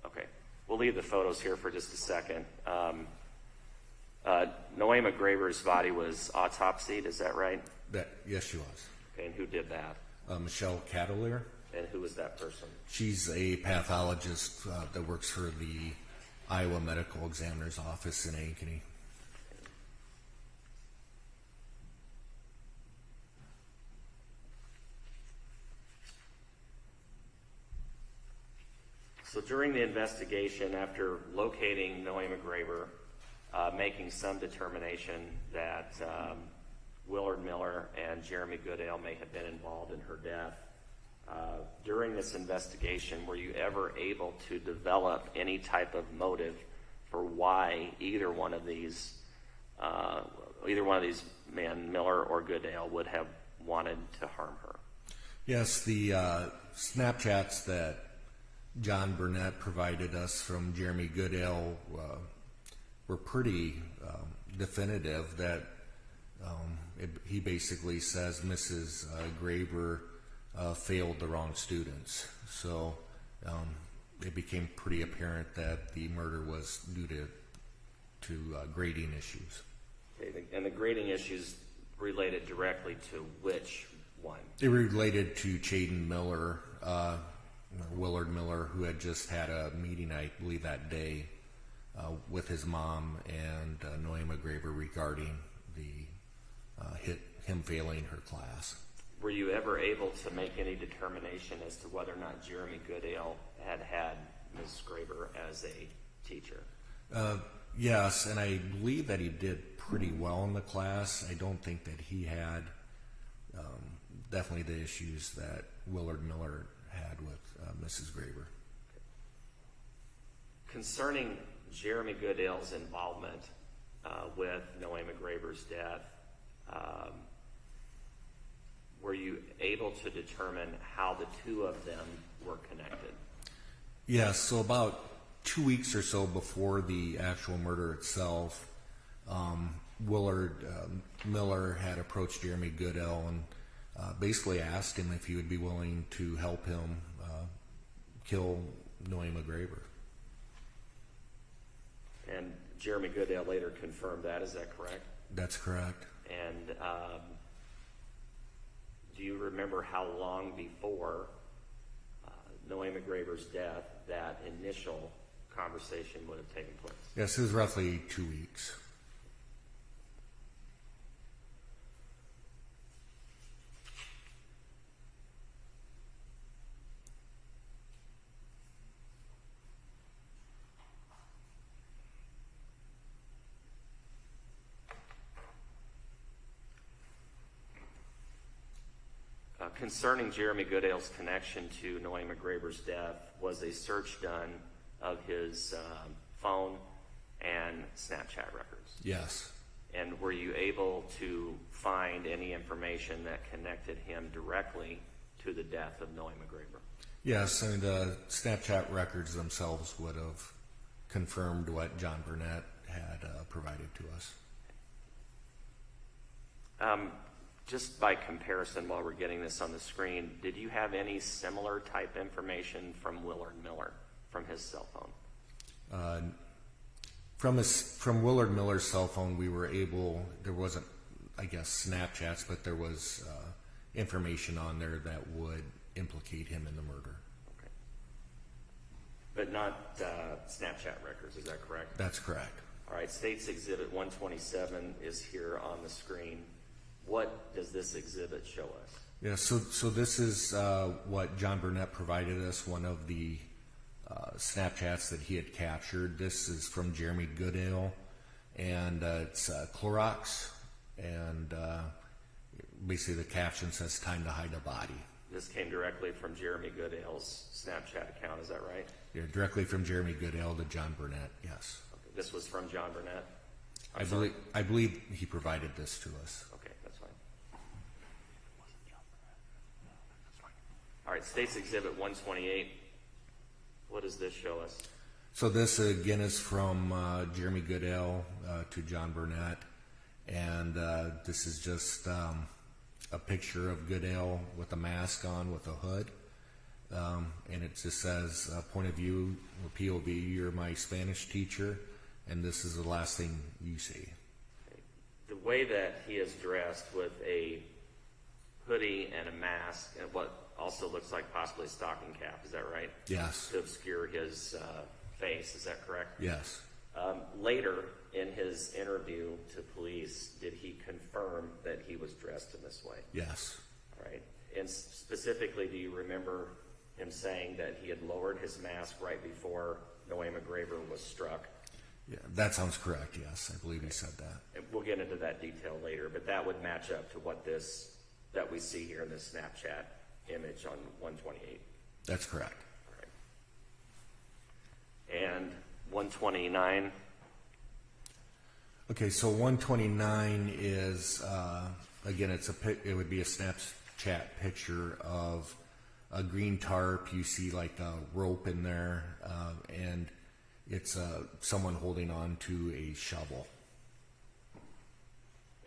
Okay, we'll leave the photos here for just a second. Nohema Graber's body was autopsied, is that right? Yes, she was. Okay, and who did that? Michelle Kedley. And who was that person? She's a pathologist that works for the Iowa Medical Examiner's Office in Ankeny. So during the investigation, after locating Nohema Graber, making some determination that Willard Miller and Jeremy Goodale may have been involved in her death, during this investigation, were you ever able to develop any type of motive for why either one of these men, Miller or Goodale, would have wanted to harm her? Yes, the Snapchats that John Burnett provided us from Jeremy Goodale were pretty definitive that he basically says Mrs. Graber failed the wrong students. So it became pretty apparent that the murder was due to grading issues. Okay, and the grading issues related directly to which one? It related to Chaden Miller, Willard Miller, who had just had a meeting, I believe, that day with his mom and Nohema Graber regarding him failing her class. Were you ever able to make any determination as to whether or not Jeremy Goodale had Ms. Graber as a teacher? Yes, and I believe that he did pretty well in the class. I don't think that he had definitely the issues that Willard Miller had with Mrs. Graber. Concerning Jeremy Goodale's involvement with Nohema Graber's death, were you able to determine how the two of them were connected? Yes, so about 2 weeks or so before the actual murder itself, Willard Miller had approached Jeremy Goodale and basically asked him if he would be willing to help him kill Nohema Graber. And Jeremy Goodale later confirmed that, is that correct? That's correct. And do you remember how long before Nohema Graber's death that initial conversation would have taken place? Yes, it was roughly 2 weeks. Concerning Jeremy Goodale's connection to Nohema Graber's death, was a search done of his phone and Snapchat records? Yes. And were you able to find any information that connected him directly to the death of Nohema Graber? Yes, and the Snapchat records themselves would have confirmed what John Burnett had provided to us. Just by comparison, while we're getting this on the screen, did you have any similar type information from Willard Miller, from his cell phone? From Willard Miller's cell phone, we were able, there wasn't, I guess, Snapchats, but there was information on there that would implicate him in the murder. Okay. But not Snapchat records, is that correct? That's correct. All right, State's Exhibit 127 is here on the screen. What does this exhibit show us? Yeah, so this is what John Burnett provided us, one of the Snapchats that he had captured. This is from Jeremy Goodale, and it's Clorox, and basically the caption says, "Time to hide a body." This came directly from Jeremy Goodale's Snapchat account, is that right? Yeah, directly from Jeremy Goodale to John Burnett, yes. Okay. This was from John Burnett? I believe he provided this to us. Okay, that's fine. All right, State's Exhibit 128. What does this show us? So this again is from Jeremy Goodale to John Burnett, and this is just a picture of Goodale with a mask on with a hood, and it just says, point of view, or POV, you're my Spanish teacher, and this is the last thing you see. Okay. The way that he is dressed with a hoodie and a mask and what also looks like possibly a stocking cap, is that right? Yes. To obscure his face, is that correct? Yes. Later in his interview to police, did he confirm that he was dressed in this way? Yes. All right. And specifically, do you remember him saying that he had lowered his mask right before Nohema Graber was struck? Yeah, that sounds correct, yes. I believe he said that. And we'll get into that detail later, but that would match up to what that we see here in this Snapchat image on 128. That's correct. All right. And 129. Okay, so 129 is again, it would be a Snapchat picture of a green tarp. You see like a rope in there, and it's someone holding on to a shovel.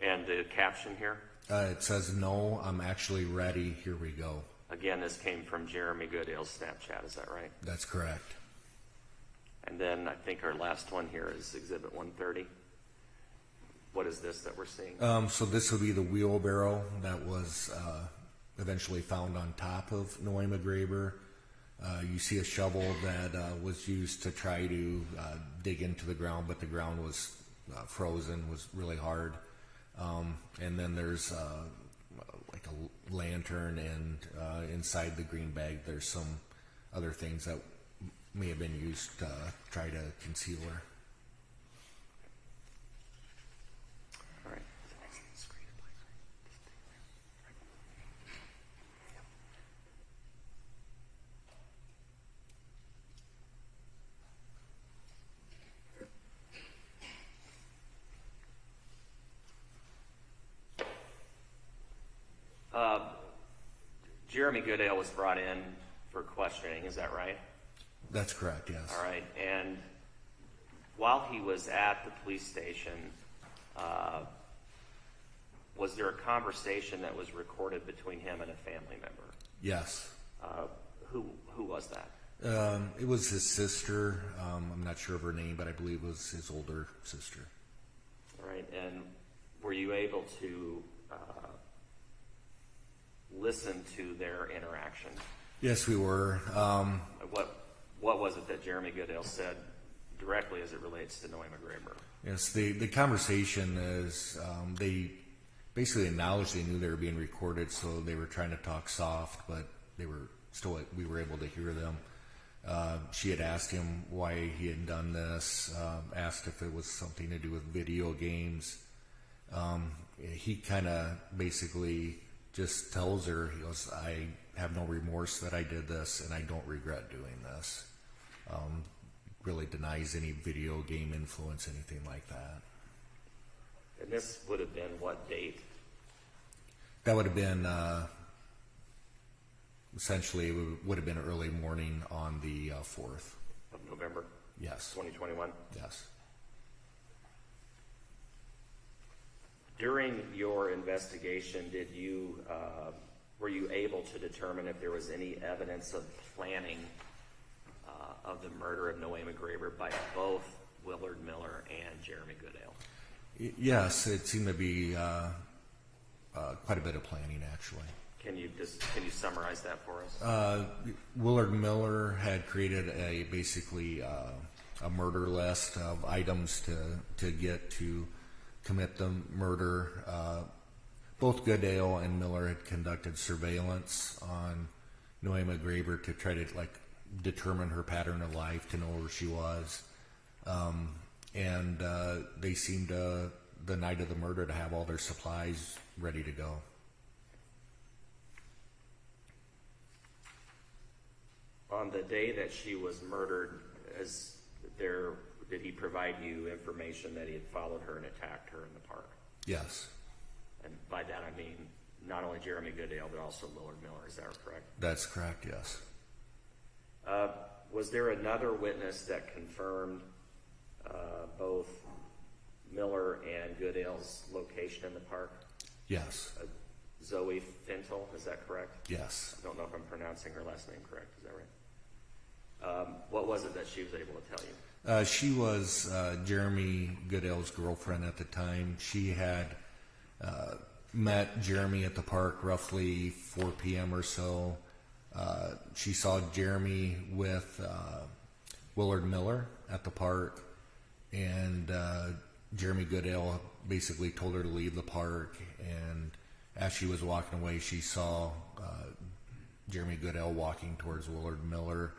And the caption here? It says, "No, I'm actually ready. Here we go." Again, this came from Jeremy Goodale's Snapchat, is that right? That's correct. And then I think our last one here is Exhibit 130. What is this that we're seeing? So this would be the wheelbarrow that was eventually found on top of Nohema Graber. You see a shovel that was used to try to dig into the ground, but the ground was frozen, was really hard. And then there's like a lantern, and inside the green bag there's some other things that may have been used to try to conceal her. All right. Jeremy Goodale was brought in for questioning, is that right? That's correct, yes. All right, and while he was at the police station, was there a conversation that was recorded between him and a family member? Yes. Who was that? It was his sister. I'm not sure of her name, but I believe it was his older sister. All right, and were you able to listen to their interaction? Yes, we were. What was it that Jeremy Goodale said directly as it relates to Nohema Graber? Yes, the conversation is they basically acknowledged they knew they were being recorded, so they were trying to talk soft, but we were able to hear them. She had asked him why he had done this, asked if it was something to do with video games. He kind of basically just tells her, he goes, "I have no remorse that I did this, and I don't regret doing this." Really denies any video game influence, anything like that. And this would have been what date? That would have been, essentially, it would have been early morning on the 4th. Of November? Yes. 2021? Yes. During your investigation, were you able to determine if there was any evidence of planning of the murder of Nohema Graber by both Willard Miller and Jeremy Goodale? Yes, it seemed to be quite a bit of planning, actually. Can you summarize that for us? Willard Miller had created basically a murder list of items to get to commit the murder. Both Goodale and Miller had conducted surveillance on Nohema Graber to try to determine her pattern of life, to know where she was. And they seemed the night of the murder to have all their supplies ready to go. On the day that she was murdered, did he provide you information that he had followed her and attacked her in the park? Yes. And by that I mean not only Jeremy Goodale, but also Willard Miller. Is that correct? That's correct, yes. Was there another witness that confirmed both Miller and Goodale's location in the park? Yes. Zoe Fintel, is that correct? Yes. I don't know if I'm pronouncing her last name correct. Is that right? What was it that she was able to tell you? She was Jeremy Goodale's girlfriend at the time. She had met Jeremy at the park roughly 4 p.m. or so. She saw Jeremy with Willard Miller at the park, and Jeremy Goodale basically told her to leave the park, and as she was walking away, she saw Jeremy Goodale walking towards Willard Miller.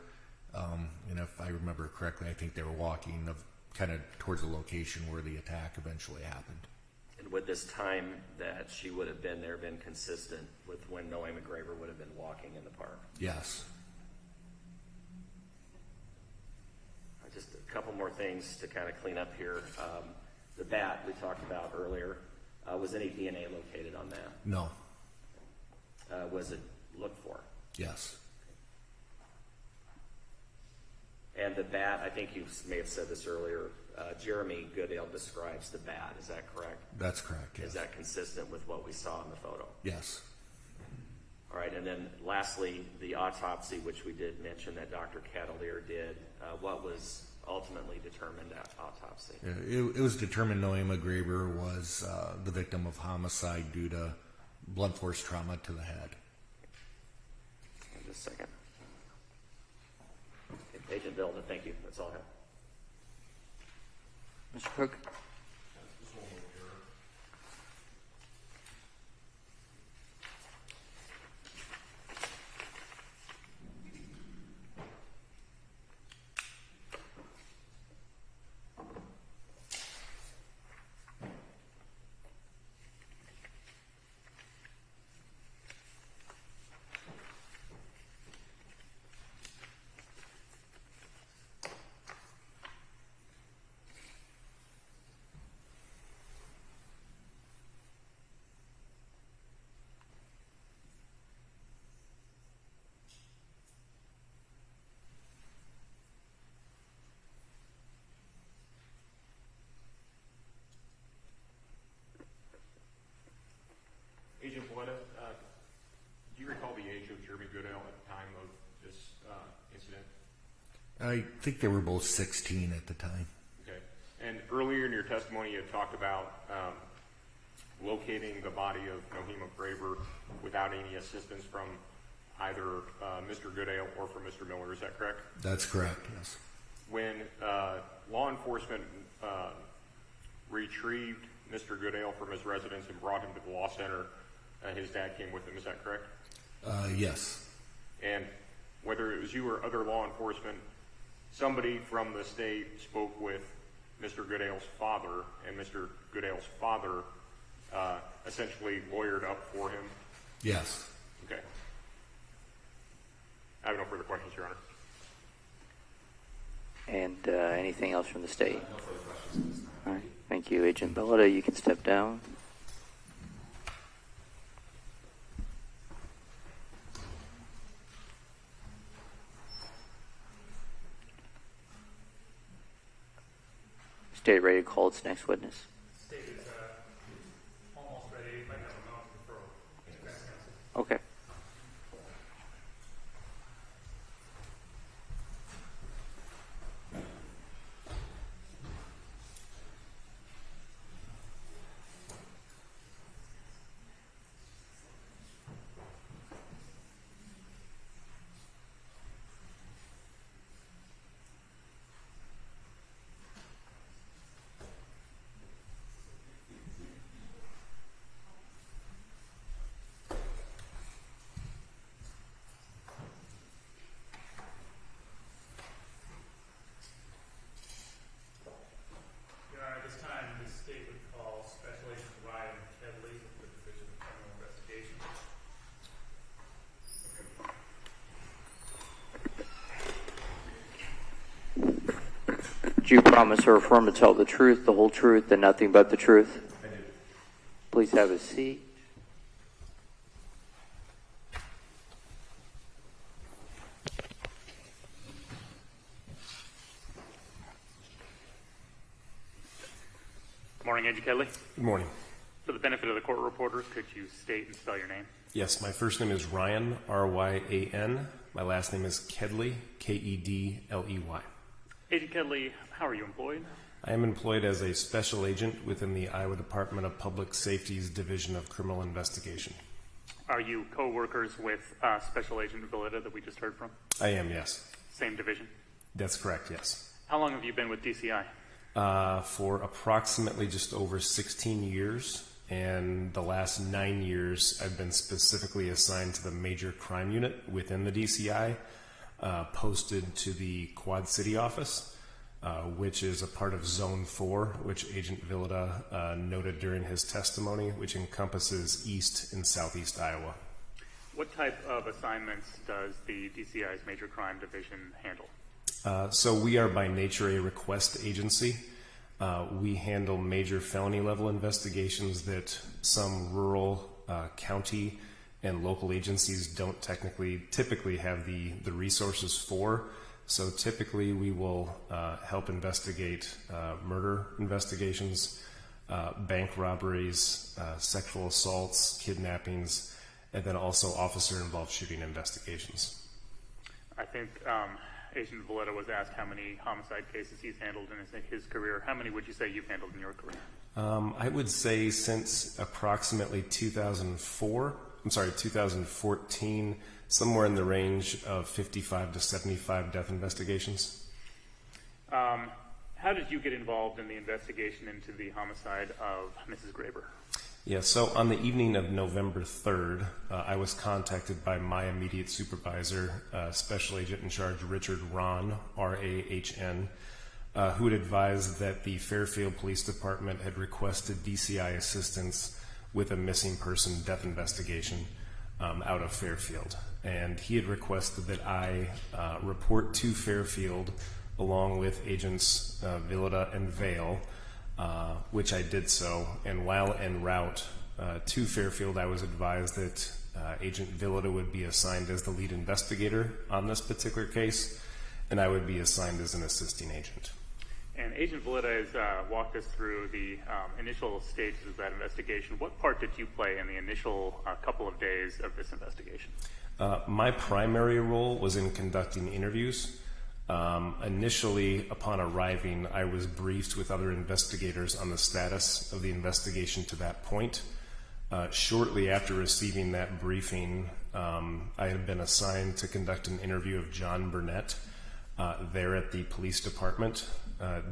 And if I remember correctly, I think they were walking kind of towards the location where the attack eventually happened. And would this time that she would have been there been consistent with when Nohema Graber would have been walking in the park? Yes. Just a couple more things to kind of clean up here. The bat we talked about earlier, was any DNA located on that? No. Was it looked for? Yes. And the bat, I think you may have said this earlier, Jeremy Goodale describes the bat. Is that correct? That's correct, yes. Is that consistent with what we saw in the photo? Yes. All right, and then lastly, the autopsy, which we did mention that Dr. Kedley did. What was ultimately determined at autopsy? It was determined Nohema Graber was the victim of homicide due to blunt force trauma to the head. Just a second. Agent Veta, thank you. That's all I have. Mr. Cook? Agent Veta, do you recall the age of Jeremy Goodale at the time of this incident? I think they were both 16 at the time. Okay. And earlier in your testimony, you had talked about locating the body of Nohema Graber without any assistance from either Mr. Goodale or from Mr. Miller. Is that correct? That's correct, yes. When law enforcement retrieved Mr. Goodale from his residence and brought him to the law center, his dad came with him. Is that correct? Yes. And whether it was you or other law enforcement, somebody from the state spoke with Mr. Goodale's father, and Mr. Goodale's father essentially lawyered up for him? Yes. Okay. I have no further questions, Your Honor. And anything else from the state? No further questions. All right. Thank you, Agent Veta. You can step down. State ready to call its next witness. State is almost ready. If I have a moment for defense counsel. Okay. At this time, the state would call Special Agent Ryan Kedley of the Division of Criminal Investigation. Do you promise or affirm to tell the truth, the whole truth, and nothing but the truth? I do. Please have a seat. Good morning, Agent Kedley. Good morning. For the benefit of the court reporter, could you state and spell your name? Yes, my first name is Ryan, R-Y-A-N. My last name is Kedley, K-E-D-L-E-Y. Agent Kedley, how are you employed? I am employed as a special agent within the Iowa Department of Public Safety's Division of Criminal Investigation. Are you co-workers with Special Agent Veta that we just heard from? I am, yes. Same division? That's correct, yes. How long have you been with DCI? For approximately just over 16 years, and the last 9 years I've been specifically assigned to the major crime unit within the DCI, posted to the Quad City office, which is a part of Zone 4, which Agent Veta noted during his testimony, which encompasses East and Southeast Iowa. What type of assignments does the DCI's Major Crime Division handle? So we are by nature a request agency. We handle major felony level investigations that some rural county and local agencies don't typically have the resources for. So typically we will help investigate murder investigations, bank robberies, sexual assaults, kidnappings, and then also officer-involved shooting investigations. I think Agent Veta was asked how many homicide cases he's handled in his career. How many would you say you've handled in your career? I would say since approximately 2014, somewhere in the range of 55 to 75 death investigations. How did you get involved in the investigation into the homicide of Mrs. Graber? Yeah, so on the evening of November 3rd, I was contacted by my immediate supervisor, Special Agent in Charge Richard Rahn, R-A-H-N, who had advised that the Fairfield Police Department had requested DCI assistance with a missing person death investigation out of Fairfield. And he had requested that I report to Fairfield along with Agents Veta and Vale, which I did so. And while en route to Fairfield, I was advised that Agent Veta would be assigned as the lead investigator on this particular case, and I would be assigned as an assisting agent. And Agent Veta has walked us through the initial stages of that investigation. What part did you play in the initial couple of days of this investigation? My primary role was in conducting interviews. Initially, upon arriving, I was briefed with other investigators on the status of the investigation to that point. Shortly after receiving that briefing, I had been assigned to conduct an interview of John Burnett there at the police department,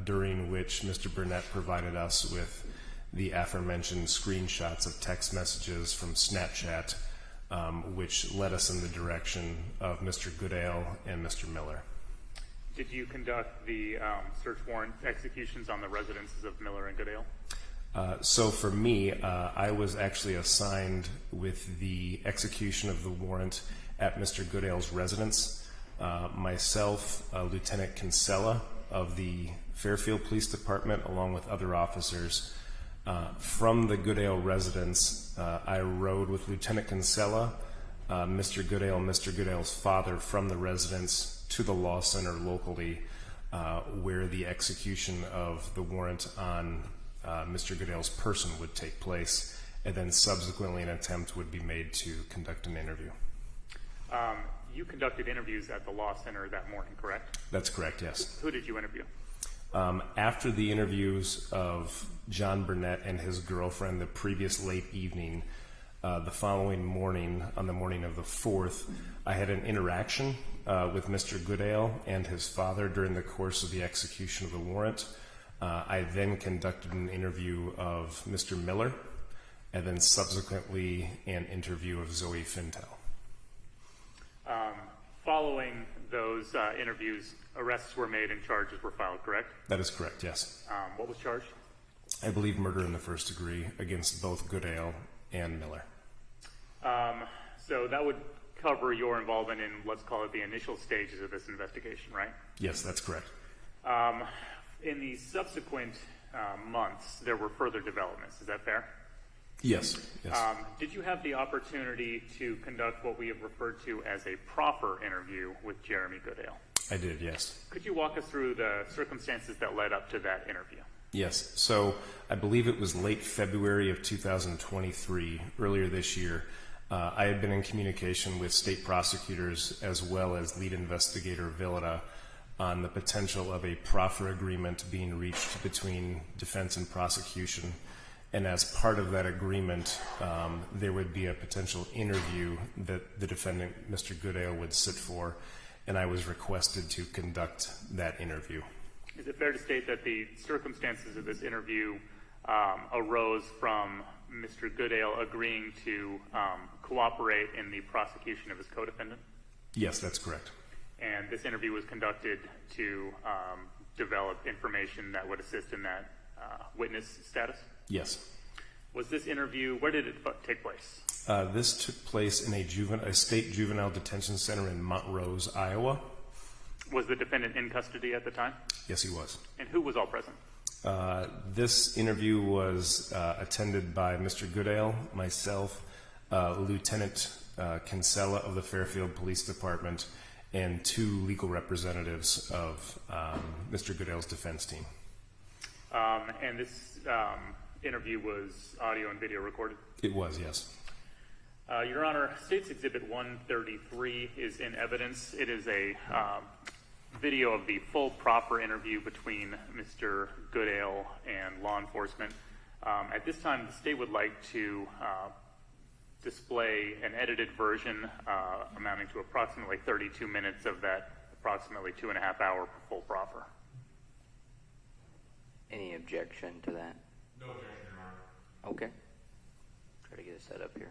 during which Mr. Burnett provided us with the aforementioned screenshots of text messages from Snapchat, which led us in the direction of Mr. Goodale and Mr. Miller. Did you conduct the search warrant executions on the residences of Miller and Goodale? So for me, I was actually assigned with the execution of the warrant at Mr. Goodale's residence. Myself, Lieutenant Canella of the Fairfield Police Department, along with other officers. From the Goodale residence, I rode with Lieutenant Canella, Mr. Goodale, and Mr. Goodale's father from the residence to the law center locally, where the execution of the warrant on Mr. Goodale's person would take place, and then subsequently an attempt would be made to conduct an interview. You conducted interviews at the law center that morning, correct? That's correct, yes. Who did you interview? After the interviews of John Burnett and his girlfriend the previous late evening, the following morning, on the morning of the 4th, I had an interaction with Mr. Goodale and his father during the course of the execution of the warrant. I then conducted an interview of Mr. Miller, and then subsequently an interview of Zoe Fintel. Following those interviews, arrests were made and charges were filed, correct? That is correct, yes. What was charged? I believe murder in the first degree against both Goodale and Miller. So that would cover your involvement in, let's call it, the initial stages of this investigation, right? Yes, that's correct. In the subsequent months, there were further developments. Is that fair? Yes. Did you have the opportunity to conduct what we have referred to as a proffer interview with Jeremy Goodale? I did, yes. Could you walk us through the circumstances that led up to that interview? Yes. So I believe it was late February of 2023, earlier this year. I had been in communication with state prosecutors as well as lead investigator Veta on the potential of a proffer agreement being reached between defense and prosecution. And as part of that agreement, there would be a potential interview that the defendant, Mr. Goodale, would sit for, and I was requested to conduct that interview. Is it fair to state that the circumstances of this interview arose from Mr. Goodale agreeing to cooperate in the prosecution of his co-defendant? Yes, that's correct. And this interview was conducted to develop information that would assist in that witness status? Yes. Was this interview, where did it take place? This took place in a state juvenile detention center in Montrose, Iowa. Was the defendant in custody at the time? Yes, he was. And who was all present? This interview was attended by Mr. Goodale, myself, Lieutenant Canella of the Fairfield Police Department, and 2 legal representatives of Mr. Goodale's defense team. And this interview was audio and video recorded? It was, yes. Your Honor, State's Exhibit 133 is in evidence. It is a video of the full proper interview between Mr. Goodale and law enforcement. At this time, the State would like to display an edited version amounting to approximately 32 minutes of that approximately 2.5 hour full proffer. Any objection to that? No objection, Your Honor. Okay. Try to get it set up here.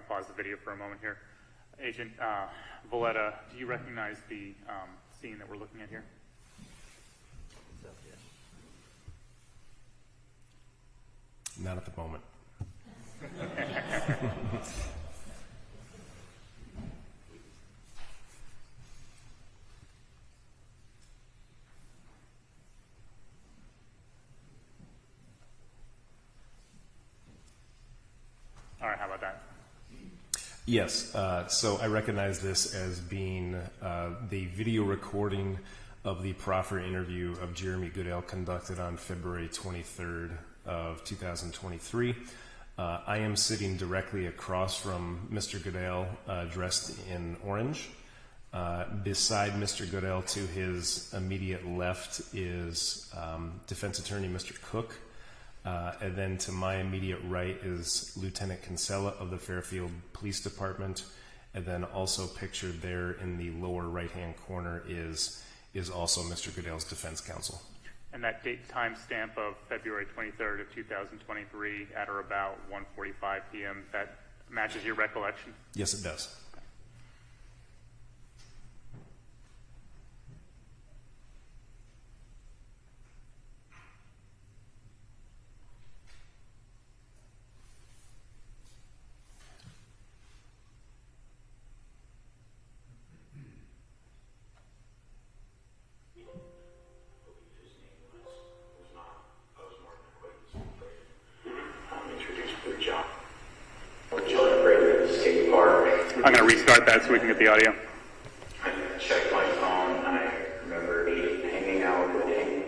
Pause the video for a moment here. Agent Veta, do you recognize the scene that we're looking at here? Not at the moment. All right, how about that? Yes, so I recognize this as being the video recording of the proffer interview of Jeremy Goodale conducted on February 23rd of 2023. I am sitting directly across from Mr. Goodale, dressed in orange. Beside Mr. Goodale to his immediate left is defense attorney Mr. Cook. And then to my immediate right is Lieutenant Canella of the Fairfield Police Department. And then also pictured there in the lower right-hand corner is also Mr. Goodale's defense counsel. And that date timestamp of February 23rd of 2023 at or about 1:45 p.m., that matches your recollection? Yes, it does. I'm going to restart that so we can get the audio. I checked my phone. I remember hanging out with him.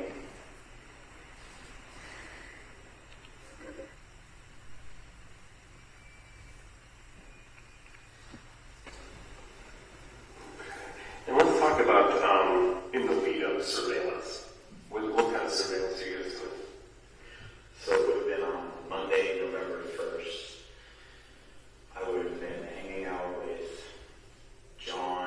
And let's talk about in the lead up surveillance. What kind of surveillance are you guys doing? So it would have been on Monday, November 1st. I would have been hanging out with John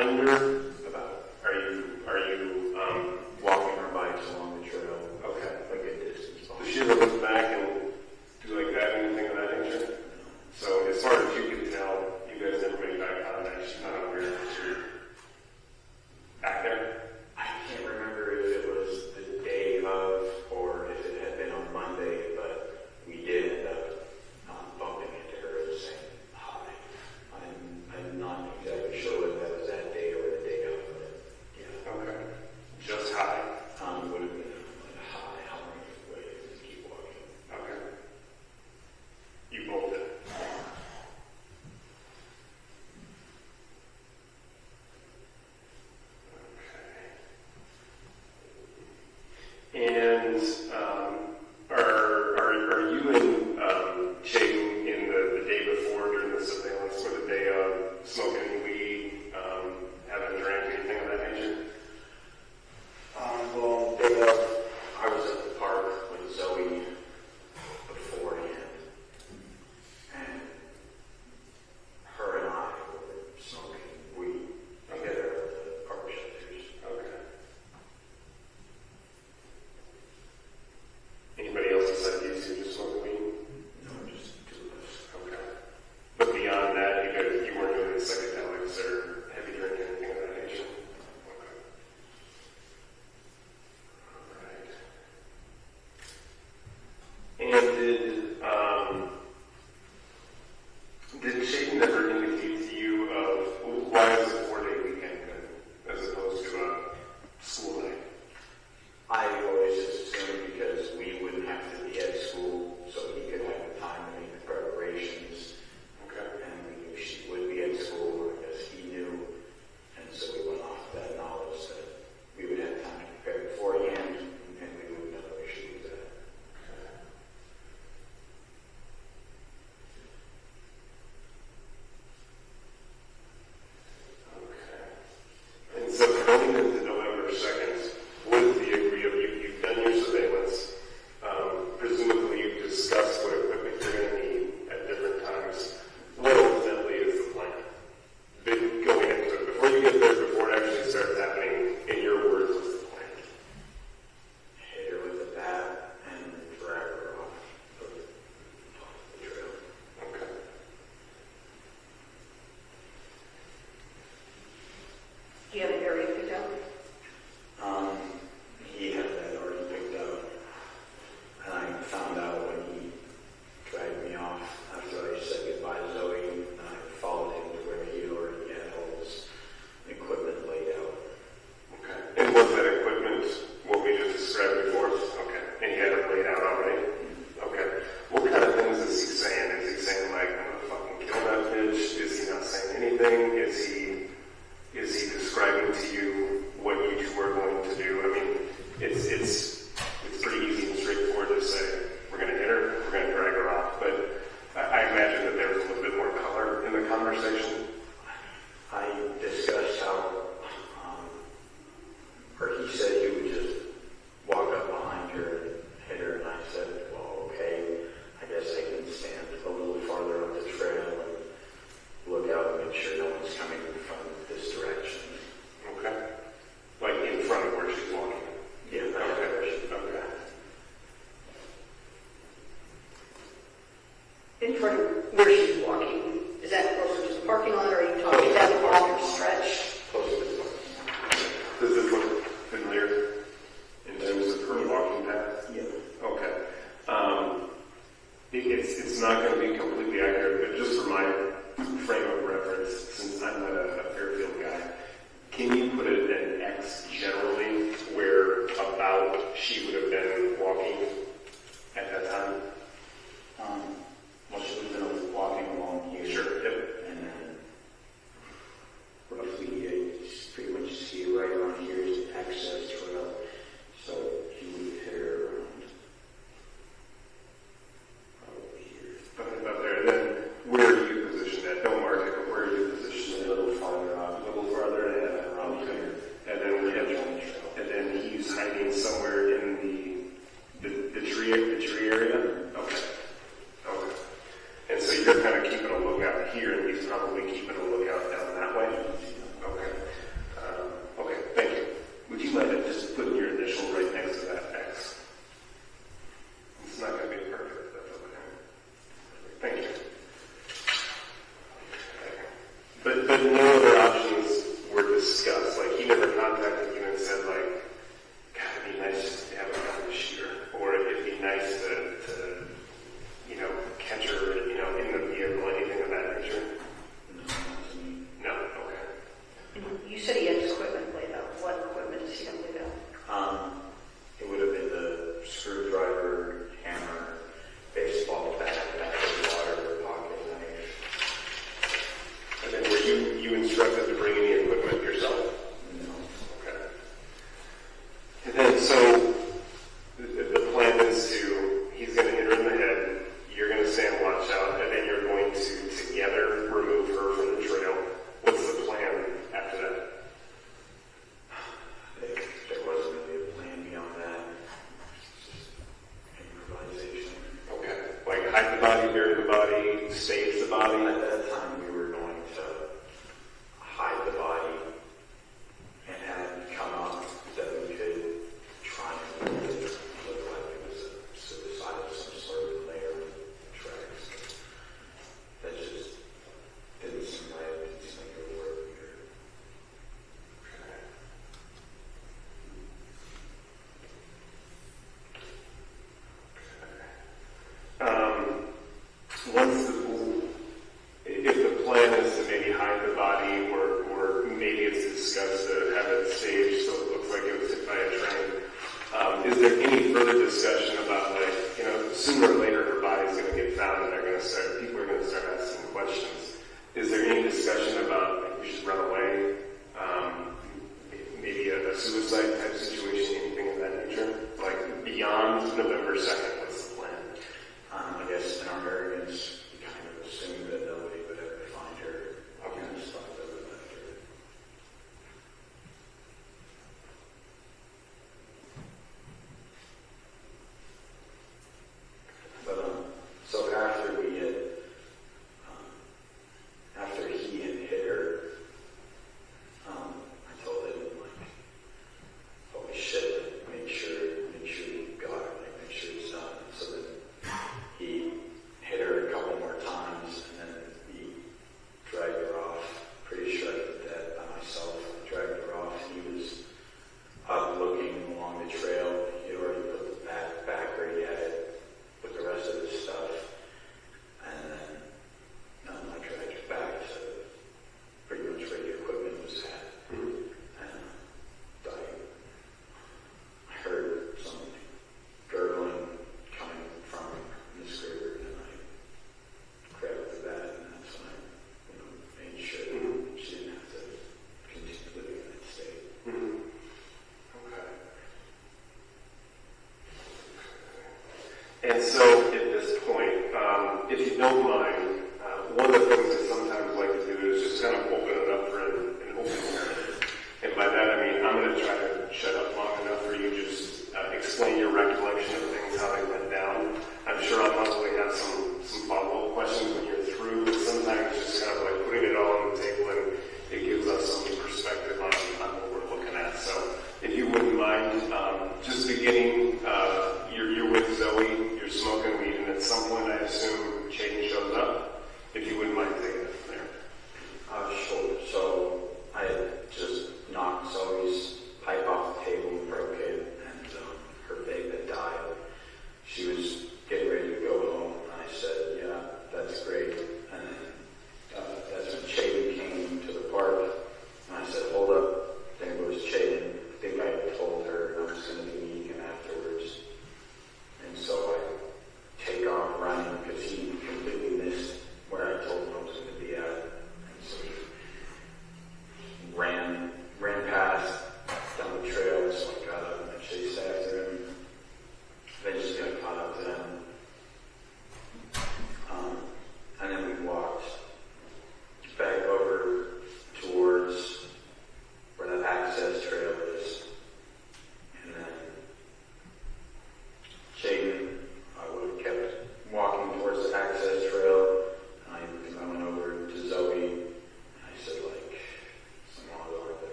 behind her? About. Are you walking her bikes along the trail? Okay. Like a distance. Does she ever look back and do like that, anything of that nature? So as far as you can tell, you guys never made eye contact. She's not aware that you're back there. I can't remember if it was the day of or if it had been on Monday, but we did end up bumping into her and saying hi. I'm not exactly sure whether that was that day or the day of, but yeah. Okay. Just hi. Would have been like a hi, how are you? Wait, just keep walking. Okay. You both did. And are you and Chayton in the day before during the surveillance or the day of smoking any weed, having a drink, anything of that nature? Well, day of, I was at the park with Zoe beforehand, and her and I were smoking weed together at the park shelters. Okay. Anybody else besides you two just smoking weed? No, just two of us. Okay. But beyond that, you weren't doing any psychedelics or heavy drinking, anything of that nature? Okay. All right. And did Chayton ever indicate to you of why is a 4-day weekend good as opposed to a school night? I always just assumed because we wouldn't have to be at school, so he could have the time to make the preparations. Okay. And we knew she would be at school, as he knew. And so we went off that knowledge that we would have time to prepare beforehand, and we would know where she was at. Okay. And so going into November 2nd, what is the agree of you've done your surveillance? Presumably you've discussed what equipment you're going to need at different times. What ultimately is the plan? Going into it, before you get there, before it actually starts happening, in your words, what's the plan? Hit her with a bat and drag her off the trail. Okay. Do you have an area picked out? He had that already picked out, and I found out when he dragged me off after I said goodbye to Zoe, and I followed him to where he already had all his equipment laid out. Okay. And was that equipment what we just described before? Okay. And he had it laid out already? Okay. What kind of things is he saying? Is he saying like, I'm gonna fucking kill that bitch? Is he not saying anything? Is he describing to you what you two are going to do? I mean, it's pretty easy and straightforward to say, we're gonna hit her, we're gonna drag her off, but I imagine that there was a little bit more color in the conversation. I discussed how, or he said he would just walk up behind her and hit her, and I said, well, okay, I guess I can stand a little farther up the trail and look out and make sure no one's coming from this direction. Okay. Like in front of where she's walking. Yeah, right Okay. where she Okay. In front of where she's walking. Is that closer to the parking lot, or are you talking about a longer stretch? close to this one. Does this look familiar in terms of her walking path? Yeah. Okay. It's not going to be completely accurate, but just for my frame of reference, since I'm not a Fairfield guy, can you put it an X generally where about she would have been walking at that time? Well, she would have been walking along here. Sure. Yep. And then roughly, you pretty much see right around here is the access trail. So he would hit her around probably here. Okay, about there. Then where are you positioned at? Don't mark it, but where are you positioned A at? little farther off. A little farther and around here. And then we have body, stage the body? At that time, we were going to hide the body and have it come up that we could try and make it look like it was a suicide of some sort of layer of tracks. That just didn't seem right. It didn't seem like it would work here. If the plan is to maybe hide the body, or maybe it's discussed to have it staged so it looks like it was hit by a train, is there any further discussion about, like, you know, sooner or later her body's going to get found and people are going to start asking questions? Is there any discussion about, like, we should run away? Maybe a suicide type situation, anything of that nature? Like, beyond November 2nd, what's the plan? I guess in our arrogance, we kind of assumed that nobody would ever find her. Okay. And just thought that we left her. But, so after we had, after he had hit her, I told him, like, holy shit, make sure you got her, like, make sure it's done. So then he hit her a couple more times, and then he dragged her off. Pretty sure I did that by myself. I dragged her off. He was up looking along the trail. He had already put the back where he had it with the rest of his stuff. And then I dragged her back to pretty much where the equipment was at. And I heard some gurgling coming from Miss Graber, and I grabbed the bat, and that's when I, made sure she didn't have to continue living in that state. Okay. And so at this point, if you don't mind, one of the things I sometimes like to do is just kind of open it up for an open hearing. And by that I mean I'm going to try to shut up long enough for you to just explain your recollection of things, how they went down. I'm sure I'll probably have some follow-up questions when you're through, but sometimes just kind of like putting it all on the table, and it gives us some perspective on what we're looking at. So if you wouldn't mind, just beginning, you're with Zoe, you're smoking weed, and at some point I assume Chayden shows up. If you wouldn't mind taking it from there. Sure. So I had just knocked Zoe's pipe off the table and broke it, and her vape had died.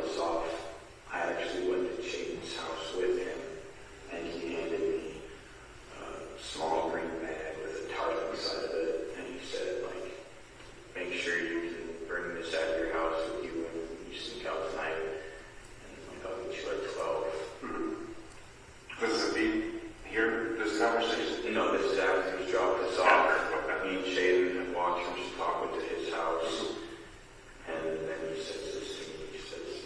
this off, I actually went to Shaden's house with him, and he handed me a small green bag with a tarp inside of it, and he said, like, make sure you can bring this out of your house with you when you sneak out tonight, and like, I'll get you at 12. Mm-hmm. Does it be here, this conversation? No, this is after he dropped this off. Me and Shaden had walked from Chautauqua to his house, and then he says this to me. He says,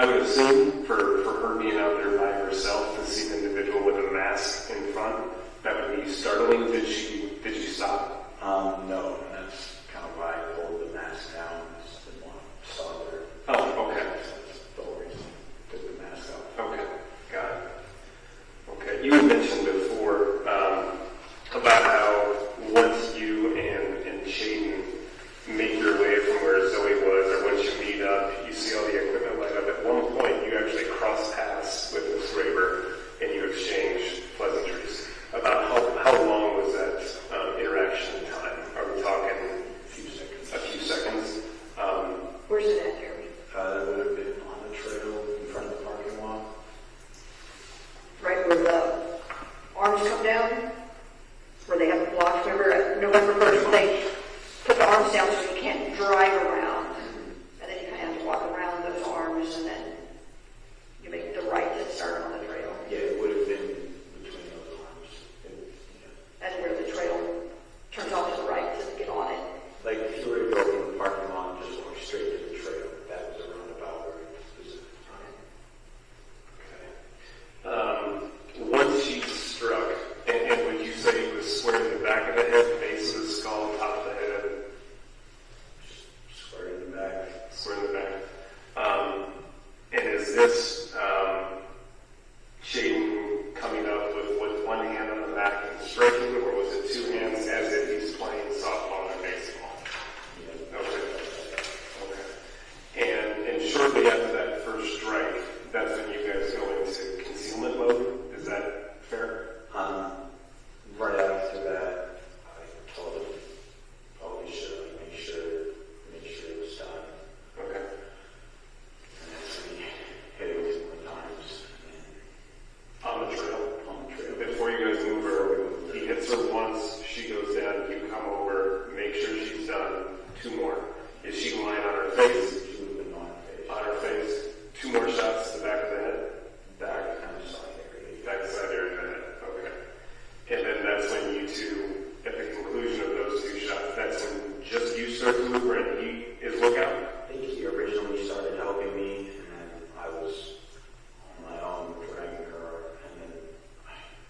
I would assume for her being out there by herself to see an individual with a mask in front, that would be startling. Did she stop? No, and that's kind of why I pulled the mask down. Just didn't want to start her. Oh, okay. That's the whole reason I took the mask off. Okay, got it. Okay, you had mentioned before about how once you and Shaden make your way from where Zoe was, or once you meet up, you see all the equipment light up. At one point, you actually cross paths with Ms. Graber and you exchange pleasantries. About how long was that interaction time? Are we talking A few seconds. a few seconds? Where's it at, Jeremy? That would have been on the trail in front of the parking lot. Right where the arms come down? Where they have the blocks, remember November 1st, when they put the arms down so you can't drive around. And then you kind of have to walk around those arms and then you make the right that started on the trail. Yeah, it would have been between those arms. That's where the trail turns off to the right to get on it. Like if you were to go from the parking lot and just walk straight to the trail, that was a roundabout where it was. Once she struck, and would you say it was square in the back of the head, base of the skull, top of the head? Square in the back. Square in the back. And is this Shaden coming up with one hand on the back and striking, or was it two hands as if he's playing softball or baseball? Yeah. Okay. And shortly after that first strike, that's when you guys go into concealment mode? Is that fair? Right after that, I told him, we should make sure it was done. Okay. And then we hit it 2 more times. On the trail? On the trail. Before you guys move her, he hits her once, she goes down, you come over, make sure she's done, 2 more. Is she lying on her face? She would have been on her face. On her face. 2 more shots to the back of the head? Back kind of side area. Back side area of the head, okay. And then that's when you two, at the conclusion of those 2 shots, that's when just you start to move her and he is lookout? I think he originally started helping me, and then I was on my own dragging her, and then I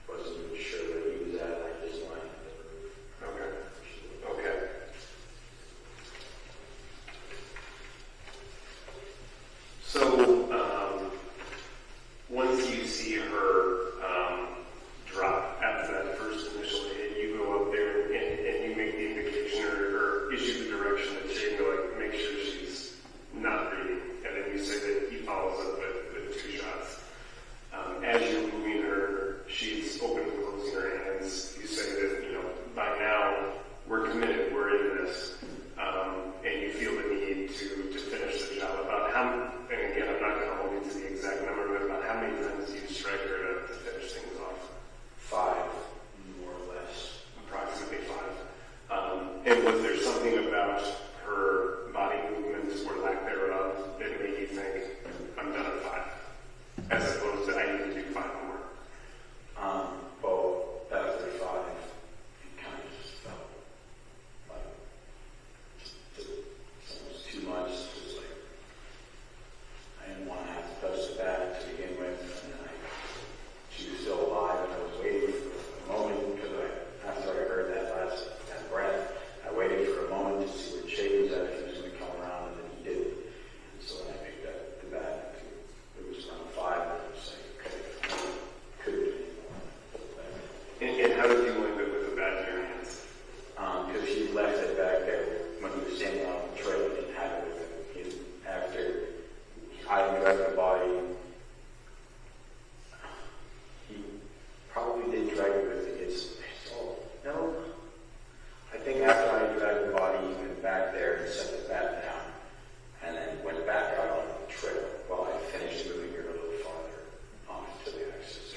wasn't even sure where he was at. I just wanted to move. Okay. Okay. So, once you see her drop after that first initial hit, you go up there and you make the indication or issue the direction that Shaden go, like, make sure she's not breathing. And then you say that he follows up with 2 shots. As you're moving her, she's open and closing her hands. You say that, by now, we're committed, we're in this. And you feel the need to finish the job. About how, and again, I'm not going to hold you to the exact number, but about how many times do you strike her to finish things off? 5, more or less. Approximately 5. And was there something about her body movements or lack thereof that made you think, I'm done at 5? As opposed to, I need to do 5 more. Well, after 5, it kind of just felt like it was too much. It was like, I didn't want to have to touch the bat to begin with, and then she was still alive, and I was waiting for a moment, because after I heard that breath, I waited for a moment to see where Shaden was at, if he was going to come around, and then he did. And so when I picked up the bat, it was around 5, and I was like, okay, couldn't do anymore. And how did you wind up with the bat in your hands? Because he left it back there when he was standing on the trail, he didn't have it with him. After I dragged the body, he probably did drag it with his soul. No. I think after I dragged the body, he went back there and set the bat down, and then went back out on the trail while I finished moving her a little farther onto the axis.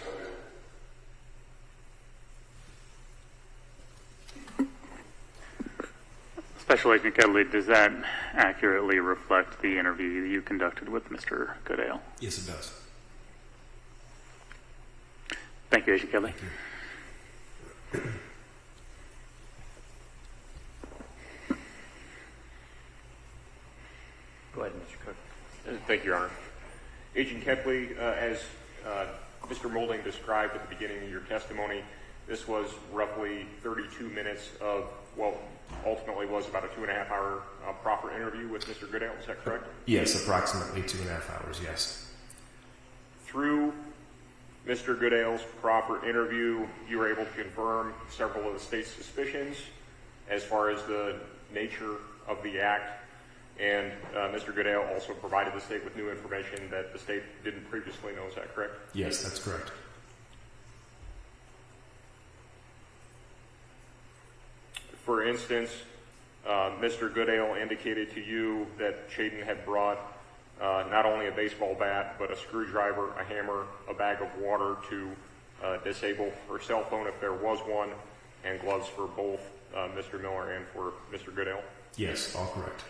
Okay. Special Agent Kedley, does that accurately reflect the interview you conducted with Mr. Goodale? Yes, it does. Thank you, Agent Kedley. Go ahead, Mr. Cook. Thank you, Your Honor. Agent Kedley, as Mr. Moulding described at the beginning of your testimony, this was roughly 32 minutes of, well, ultimately was about a 2.5 hour proper interview with Mr. Goodale. Is that correct? Yes, approximately 2.5 hours, yes. Through Mr. Goodale's proper interview, you were able to confirm several of the state's suspicions as far as the nature of the act, and Mr. Goodale also provided the state with new information that the state didn't previously know. Is that correct? Yes, that's correct. For instance, Mr. Goodale indicated to you that Chayden had brought not only a baseball bat, but a screwdriver, a hammer, a bag of water to disable her cell phone if there was one, and gloves for both Mr. Miller and for Mr. Goodale? Yes, all correct.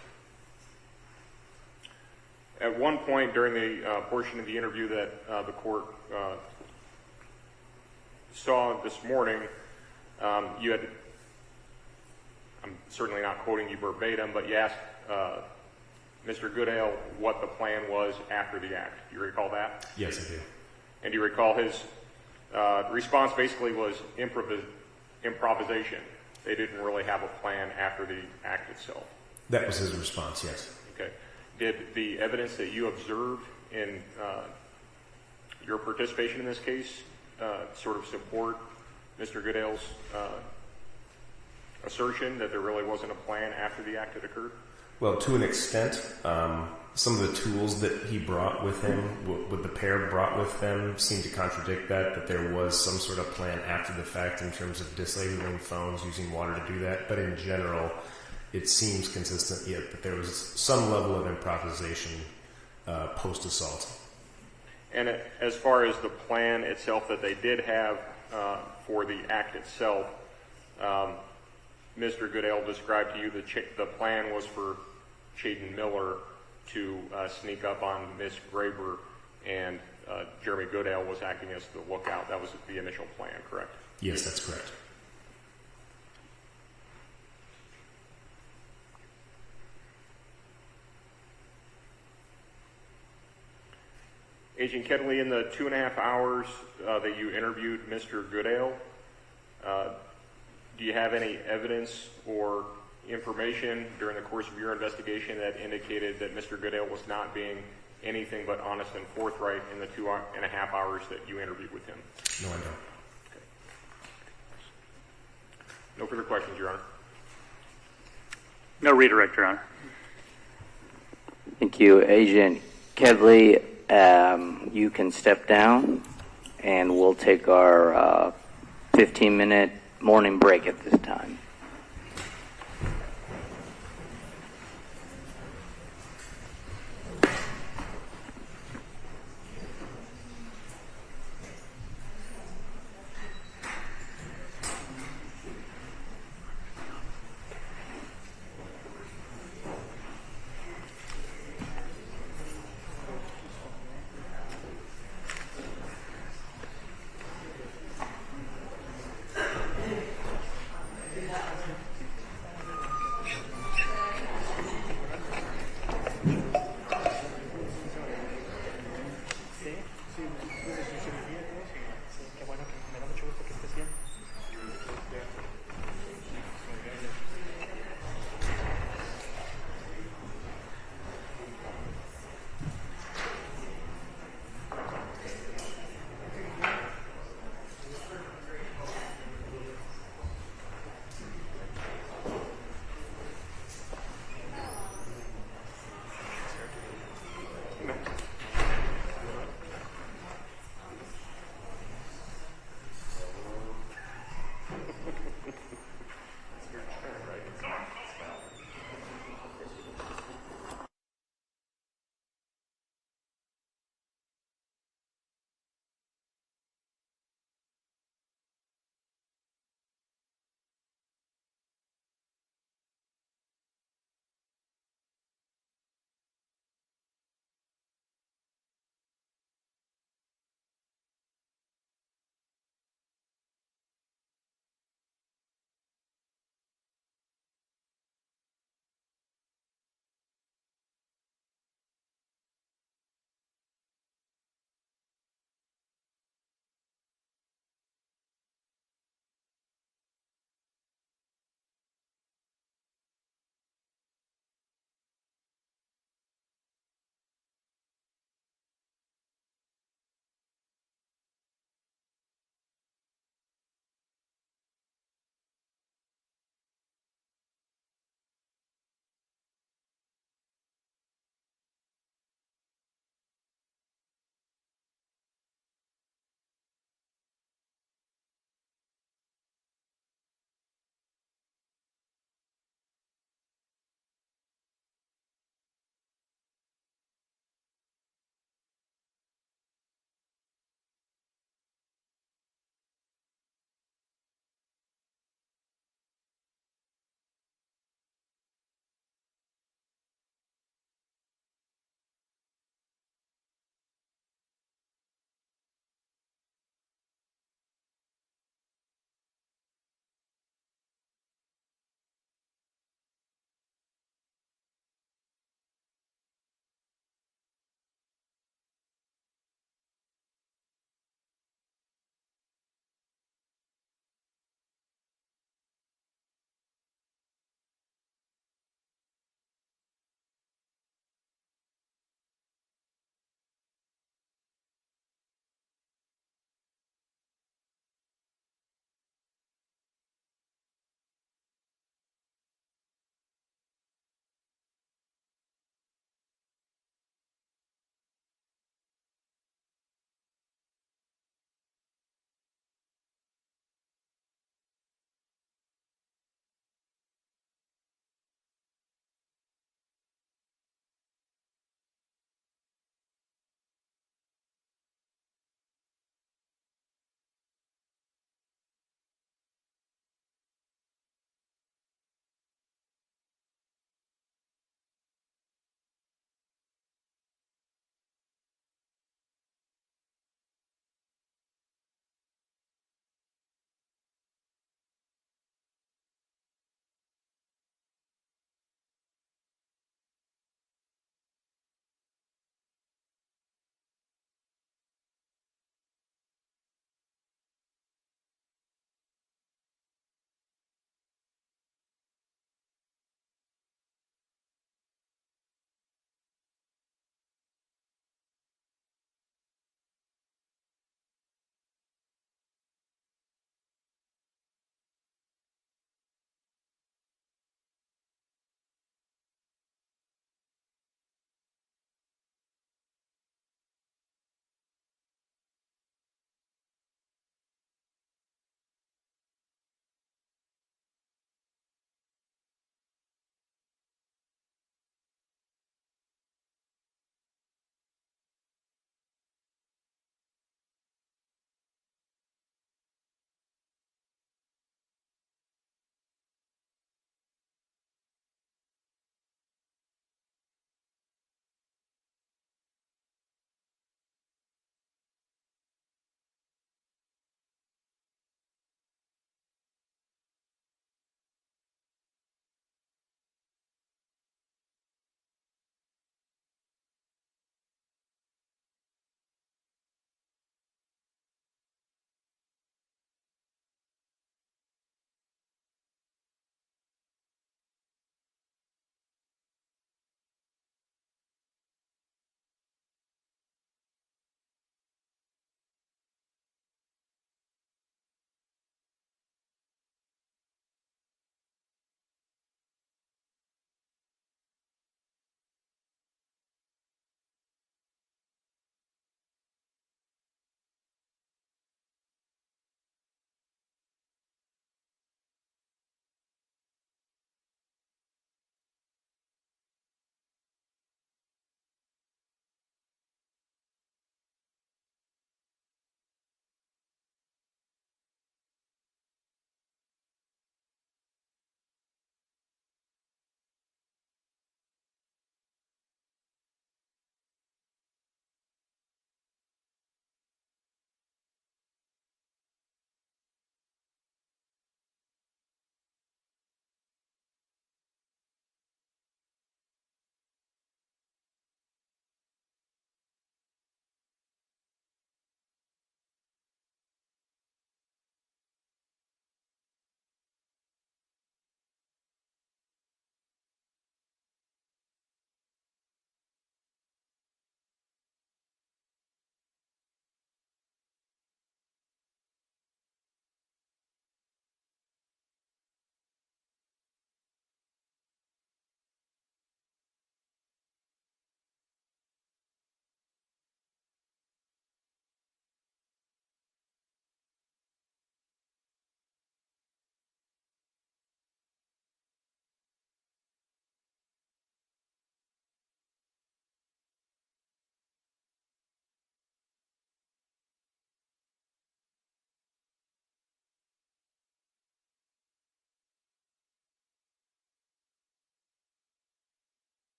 At one point during the portion of the interview that the court saw this morning, you had, I'm certainly not quoting you verbatim, but you asked Mr. Goodale what the plan was after the act. Do you recall that? Yes, I do. And do you recall his response basically was improvisation? They didn't really have a plan after the act itself. That was his response, yes. Okay. Did the evidence that you observed in your participation in this case sort of support Mr. Goodale's assertion that there really wasn't a plan after the act had occurred? Well, to an extent, some of the tools that he brought with him, what the pair brought with them, seemed to contradict that there was some sort of plan after the fact in terms of disabling phones, using water to do that. But in general, it seems consistent yet that there was some level of improvisation post-assault. And as far as the plan itself that they did have for the act itself, Mr. Goodale described to you that the plan was for Chayden Miller to sneak up on Miss Graber, and Jeremy Goodale was acting as the lookout. That was the initial plan, correct? Yes, that's correct. Agent Kedley, in the 2.5 hours that you interviewed Mr. Goodale, do you have any evidence or information during the course of your investigation that indicated that Mr. Goodale was not being anything but honest and forthright in the 2.5 hours that you interviewed with him? No, I don't. Okay. No further questions, Your Honor. No redirect, Your Honor. Thank you. Agent Kedley, you can step down, and we'll take our 15-minute morning break at this time.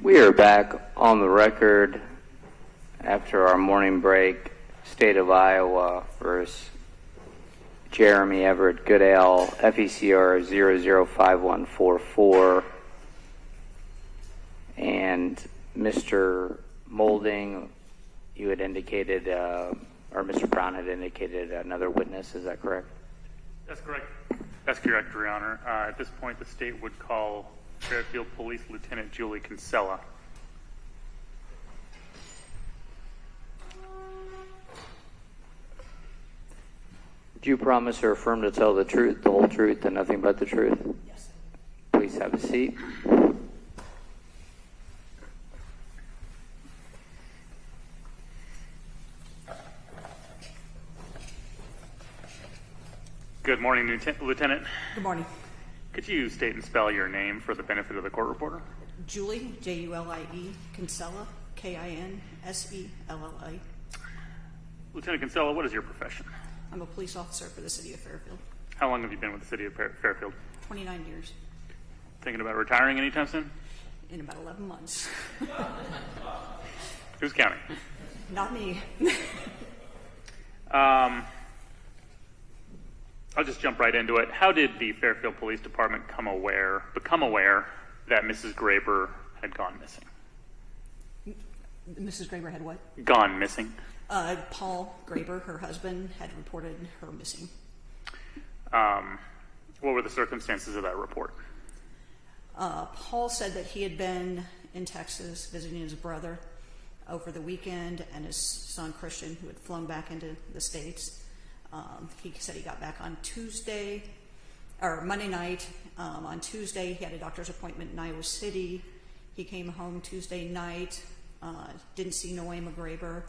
We are back on the record after our morning break. State of Iowa versus Jeremy Everett Goodale, FECR 005144. And Mr. Molding, you had indicated, or Mr. Brown had indicated another witness. Is that correct? That's correct. That's correct, Your Honor. At this point, the state would call Fairfield Police Lieutenant Julie Canella. Do you promise or affirm to tell the truth, the whole truth, and nothing but the truth? Yes. Please have a seat. Good morning, Lieutenant. Good morning. Could you state and spell your name for the benefit of the court reporter? Julie, Julie, Canella, Kinsella. Lieutenant Canella, what is your profession? I'm a police officer for the city of Fairfield. How long have you been with the city of Fairfield? 29 years. Thinking about retiring anytime soon? In about 11 months. Who's counting? Not me. I'll just jump right into it. How did the Fairfield Police Department become aware that Mrs. Graber had gone missing? Mrs. Graber had what? Gone missing. Paul Graber, her husband, had reported her missing. What were the circumstances of that report? Paul said that he had been in Texas visiting his brother over the weekend and his son Christian, who had flown back into the States. He said he got back on Monday night. On Tuesday, he had a doctor's appointment in Iowa City. He came home Tuesday night, didn't see Nohema Graber.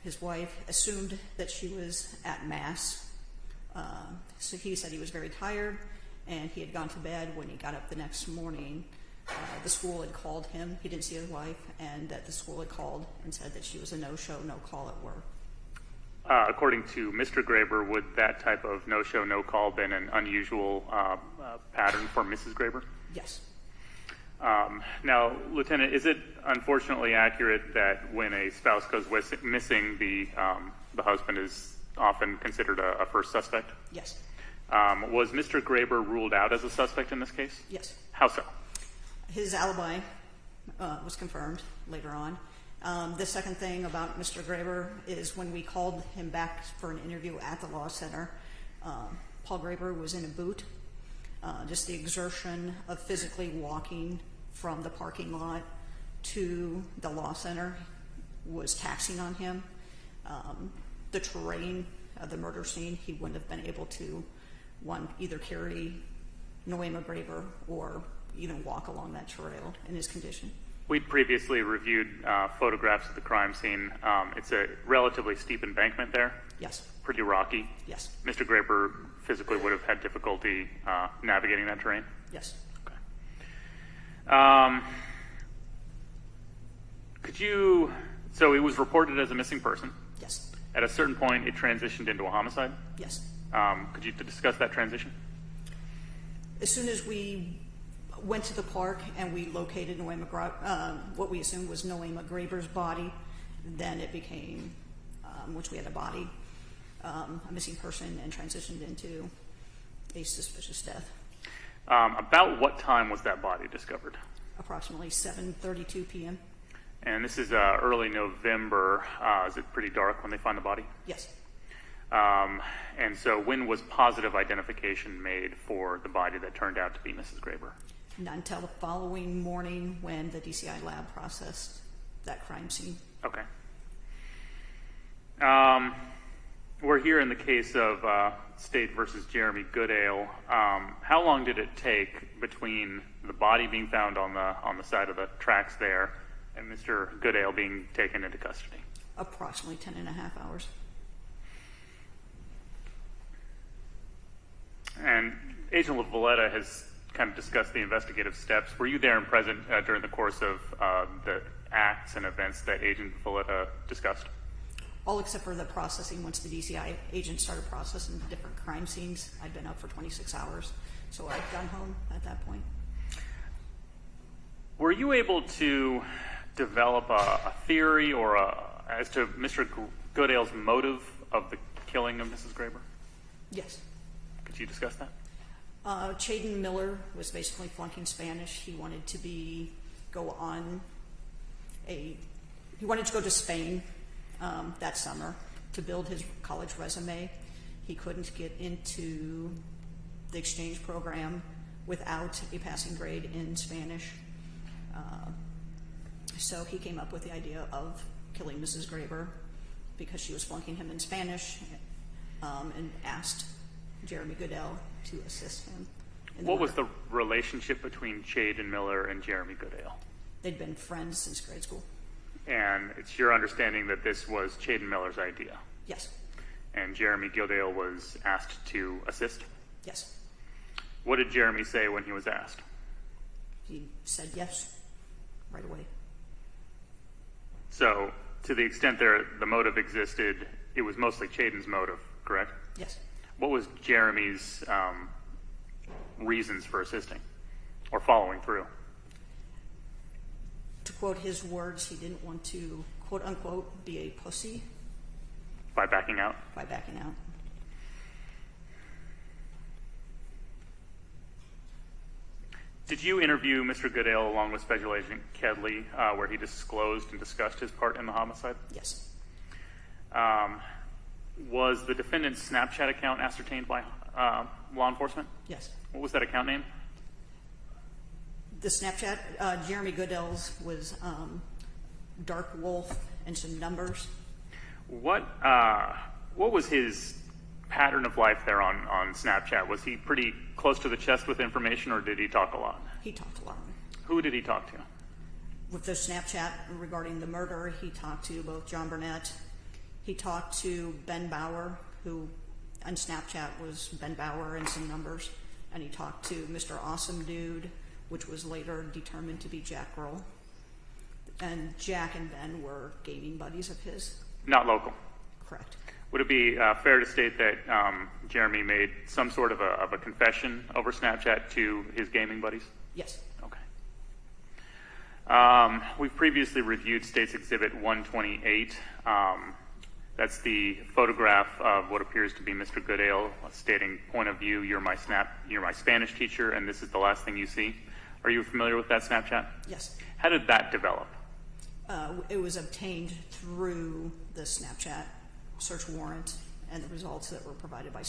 His wife assumed that she was at Mass. So he said he was very tired and he had gone to bed. When he got up the next morning, the school had called him. He didn't see his wife, and that the school had called and said that she was a no-show, no-call at work. According to Mr. Graber, would that type of no-show, no-call been an unusual pattern for Mrs. Graber? Yes. Now, Lieutenant, is it unfortunately accurate that when a spouse goes missing, the husband is often considered a first suspect? Yes. Was Mr. Graber ruled out as a suspect in this case? Yes. How so? His alibi was confirmed later on. The second thing about Mr. Graber is when we called him back for an interview at the law center, Paul Graber was in a boot. Just the exertion of physically walking from the parking lot to the law center was taxing on him. The terrain of the murder scene, he wouldn't have been able to, either carry Nohema Graber or even walk along that trail in his condition. We'd previously reviewed photographs of the crime scene. It's a relatively steep embankment there. Yes. Pretty rocky. Yes. Mr. Graber physically would have had difficulty navigating that terrain? Yes. Okay. So it was reported as a missing person. Yes. At a certain point, it transitioned into a homicide. Yes. Could you discuss that transition? As soon as we went to the park and we located what we assumed was Nohema Graber's body, then it became, which we had a body, a missing person, and transitioned into a suspicious death. About what time was that body discovered? Approximately 7:32 p.m. And this is early November. Is it pretty dark when they find the body? Yes. And so when was positive identification made for the body that turned out to be Mrs. Graber? Not until the following morning when the DCI lab processed that crime scene. Okay. We're here in the case of State versus Jeremy Goodale. How long did it take between the body being found on the side of the tracks there and Mr. Goodale being taken into custody? Approximately 10.5 hours. And Agent Veta has kind of discussed the investigative steps. Were you there and present during the course of the acts and events that Agent Veta discussed? All except for the processing. Once the DCI agents started processing the different crime scenes, I'd been up for 26 hours, so I'd gone home at that point. Were Were you able to develop a theory or as to Mr. Goodale's motive of the killing of Mrs. Graber? Yes. Could you discuss that? Chaden Miller was basically flunking Spanish. He wanted to go to Spain that summer to build his college resume. He couldn't get into the exchange program without a passing grade in Spanish. So he came up with the idea of killing Mrs. Graber because she was flunking him in Spanish, and asked Jeremy Goodale to assist him. What was the relationship between Chaden Miller and Jeremy Goodale? They'd been friends since grade school. And it's your understanding that this was Chaden Miller's idea? Yes. And Jeremy Goodale was asked to assist? Yes. What did Jeremy say when he was asked? He said yes right away. So, to the extent the motive existed, it was mostly Chaden's motive, correct? Yes. What was Jeremy's reasons for assisting or following through? To quote his words, he didn't want to, quote unquote, be a pussy. By backing out? By backing out. Did you interview Mr. Goodale along with Special Agent Kedley, where he disclosed and discussed his part in the homicide? Yes. Was the defendant's Snapchat account ascertained by law enforcement? Yes. What was that account name? The Snapchat, Jeremy Goodale's was Dark Wolf and some numbers. What was his pattern of life there on Snapchat? Was he pretty close to the chest with information, or did he talk a lot? He talked a lot. Who did he talk to? With the Snapchat regarding the murder, he talked to both John Burnett. He talked to Ben Bauer, who on Snapchat was Ben Bauer and some numbers. And he talked to Mr. Awesome Dude, which was later determined to be Jack Grohl. And Jack and Ben were gaming buddies of his. Not local? Correct. Would it be fair to state that Jeremy made some sort of a confession over Snapchat to his gaming buddies? Yes. Okay. We've previously reviewed State's Exhibit 128. That's the photograph of what appears to be Mr. Goodale, stating, point of view, you're my Spanish teacher, and this is the last thing you see. Are you familiar with that Snapchat? Yes. How did that develop? It was obtained through the Snapchat search warrant and the results that were provided by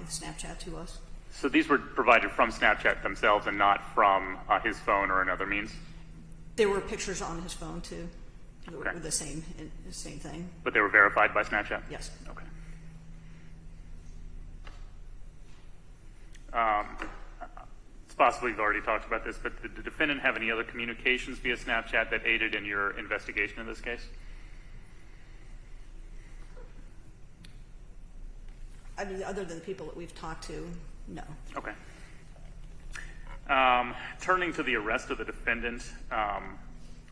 Snapchat to us. So these were provided from Snapchat themselves and not from his phone or another means? There were pictures on his phone too. Okay. With the same thing. But they were verified by Snapchat? Yes. Okay. It's possible you've already talked about this, but did the defendant have any other communications via Snapchat that aided in your investigation of this case? I mean, other than the people that we've talked to, no. Okay. Turning to the arrest of the defendant,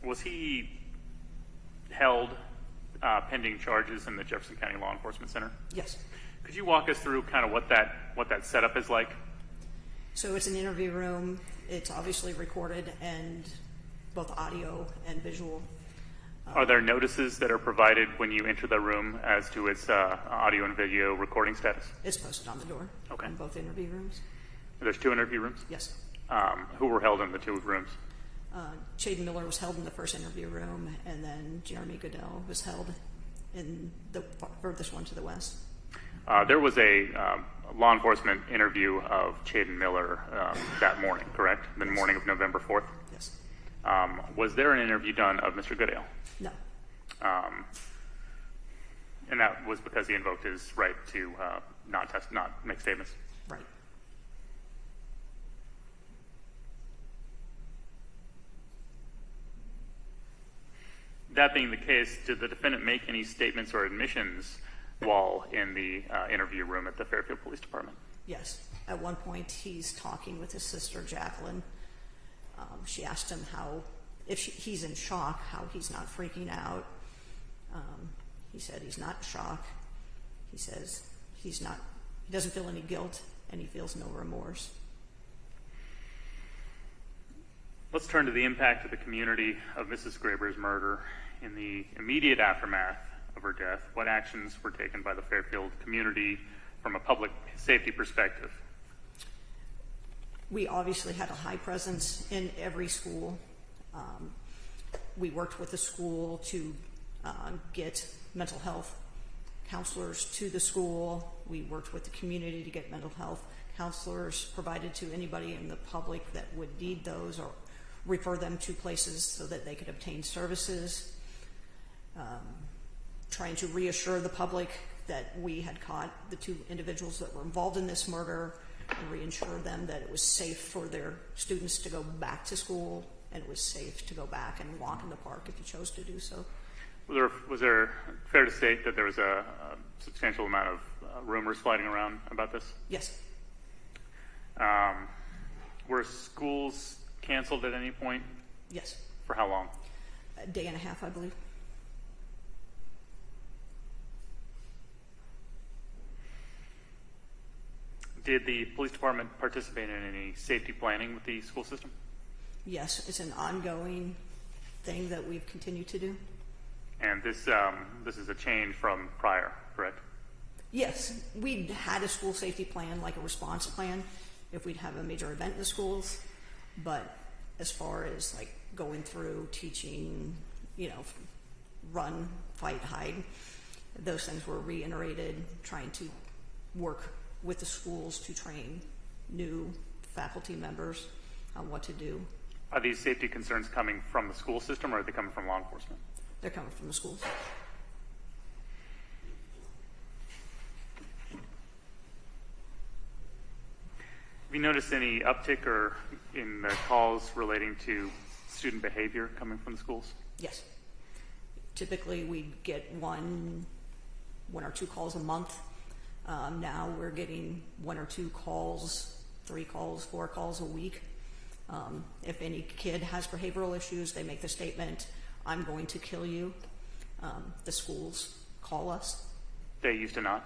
was he held pending charges in the Jefferson County Law Enforcement Center? Yes. Could you walk us through kind of what that setup is like? So it's an interview room. It's obviously recorded, and both audio and visual. Are there notices that are provided when you enter the room as to its audio and video recording status? It's posted on the door. Okay. In both interview rooms. There's 2 interview rooms? Yes. Who were held in the 2 rooms? Chaden Miller was held in the first interview room, and then Jeremy Goodale was held in the furthest one to the west. There was a law enforcement interview of Chaden Miller that morning, correct? The morning of November 4th? Yes. Was there an interview done of Mr. Goodale? No. And that was because he invoked his right to not make statements? Right. That being the case, did the defendant make any statements or admissions while in the interview room at the Fairfield Police Department? Yes. At one point, he's talking with his sister, Jacqueline. She asked him if he's in shock, how he's not freaking out. He said he's not in shock. He says he doesn't feel any guilt, and he feels no remorse. Let's turn to the impact of the community of Mrs. Graber's murder. In the immediate aftermath of her death, what actions were taken by the Fairfield community from a public safety perspective? We obviously had a high presence in every school. We worked with the school to get mental health counselors to the school. We worked with the community to get mental health counselors provided to anybody in the public that would need those, or refer them to places so that they could obtain services. Trying to reassure the public that we had caught the 2 individuals that were involved in this murder, and reassure them that it was safe for their students to go back to school, and it was safe to go back and walk in the park if you chose to do so. Was there fair to state that there was a substantial amount of rumors floating around about this? Yes. Were schools canceled at any point? Yes. For how long? A day and a half, I believe. Did the police department participate in any safety planning with the school system? Yes, it's an ongoing thing that we've continued to do. And this is a change from prior, correct? Yes, we'd had a school safety plan, like a response plan, if we'd have a major event in the schools. But as far as like going through teaching, run, fight, hide, those things were reiterated, trying to work with the schools to train new faculty members on what to do. Are these safety concerns coming from the school system, or are they coming from law enforcement? They're coming from the schools. Have you noticed any uptick or in the calls relating to student behavior coming from the schools? Yes. Typically, we get one or 2 calls a month. Now we're getting 1 or 2 calls, 3 calls, 4 calls a week. If any kid has behavioral issues, they make the statement, "I'm going to kill you." The schools call us. They used to not?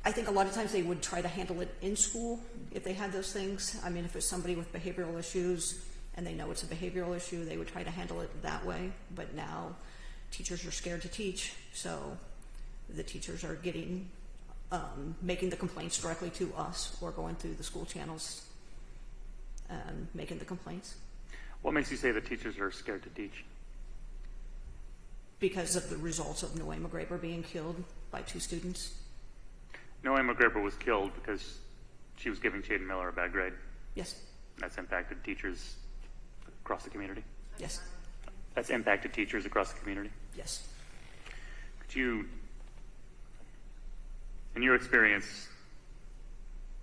I think a lot of times they would try to handle it in school if they had those things. I mean, if it's somebody with behavioral issues and they know it's a behavioral issue, they would try to handle it that way. But now teachers are scared to teach, so the teachers are making the complaints directly to us, or going through the school channels and making the complaints. What makes you say the teachers are scared to teach? Because of the results of Nohema Graber being killed by 2 students. Nohema Graber was killed because she was giving Jaden Miller a bad grade. Yes. That's impacted teachers across the community? Yes. That's impacted teachers across the community? Yes. Could you, in your experience,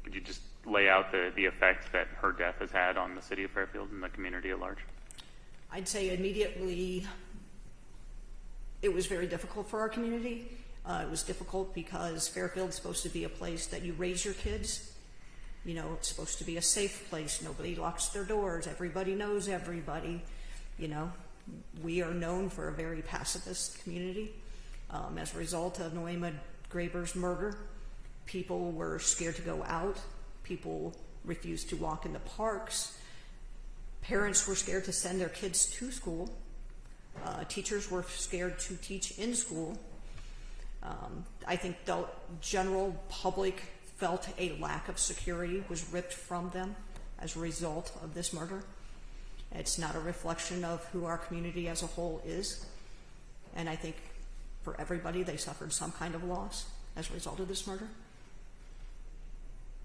could you just lay out the effect that her death has had on the city of Fairfield and the community at large? I'd say immediately it was very difficult for our community. It was difficult because Fairfield's supposed to be a place that you raise your kids. It's supposed to be a safe place. Nobody locks their doors. Everybody knows everybody. We are known for a very pacifist community. As a result of Nohema Graber's murder, people were scared to go out. People refused to walk in the parks. Parents were scared to send their kids to school. Teachers were scared to teach in school. I think the general public felt a lack of security was ripped from them as a result of this murder. It's not a reflection of who our community as a whole is. And I think for everybody, they suffered some kind of loss as a result of this murder.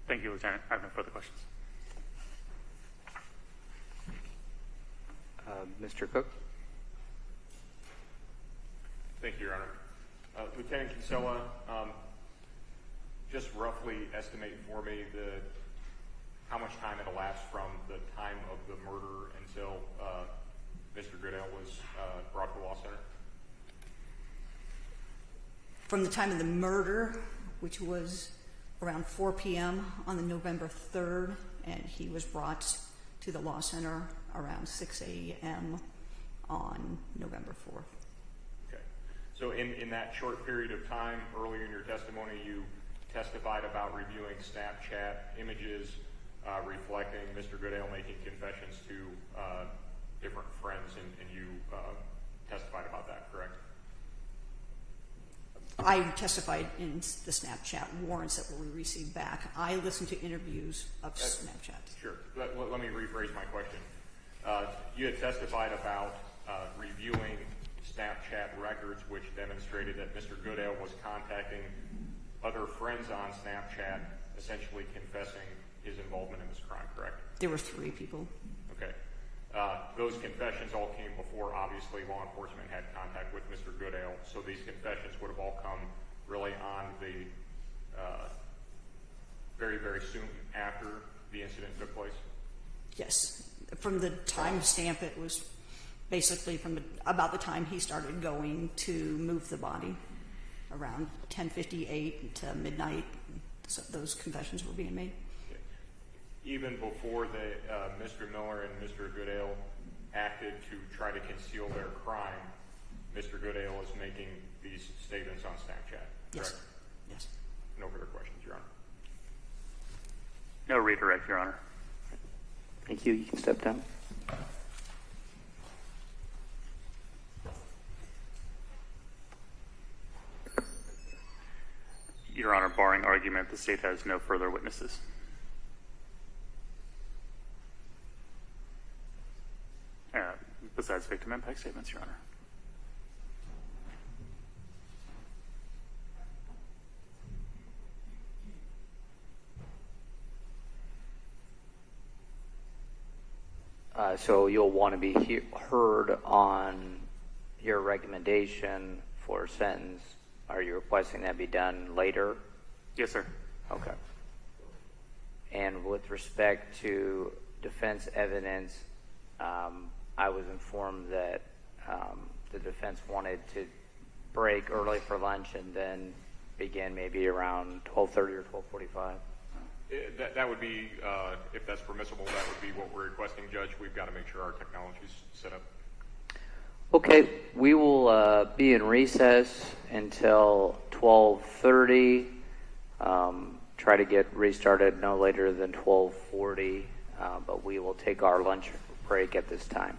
Thank you, Lieutenant. I have no further questions. Mr. Cook? Thank you, Your Honor. Lieutenant Kinsella, just roughly estimate for me how much time it elapsed from the time of the murder until Mr. Goodale was brought to the law center? From the time of the murder, which was around 4 p.m. on the November 3rd, and he was brought to the law center around 6 a.m. on November 4th. Okay. So in that short period of time, earlier in your testimony, you testified about reviewing Snapchat images reflecting Mr. Goodale making confessions to I testified in the Snapchat warrants that we received back. I listened to interviews of Snapchat. Sure. Let me rephrase my question. You had testified about reviewing Snapchat records which demonstrated that Mr. Goodale was contacting other friends on Snapchat, essentially confessing his involvement in this crime, correct? There were 3 people. Okay. Those confessions all came before, obviously, law enforcement had contact with Mr. Goodale, so these confessions would have all come really on the very, very soon after the incident took place? Yes. From the time stamp, it was basically from about the time he started going to move the body, around 10:58 to midnight. So those confessions were being made. Even before Mr. Miller and Mr. Goodale acted to try to conceal their crime, Mr. Goodale is making these statements on Snapchat, correct? Yes. Yes. No further questions, Your Honor. No redirect, Your Honor. Thank you. You can step down. Your Honor, barring argument, the state has no further witnesses. Besides victim impact statements, Your Honor. So you'll want to be heard on your recommendation for a sentence. Are you requesting that be done later? Yes, sir. Okay. And with respect to defense evidence, I was informed that the defense wanted to break early for lunch and then begin maybe around 12:30 or 12:45. That would be, if that's permissible, that would be what we're requesting, Judge. We've got to make sure our technology's set up. Okay, we will be in recess until 12:30. Try to get restarted no later than 12:40, but we will take our lunch break at this time.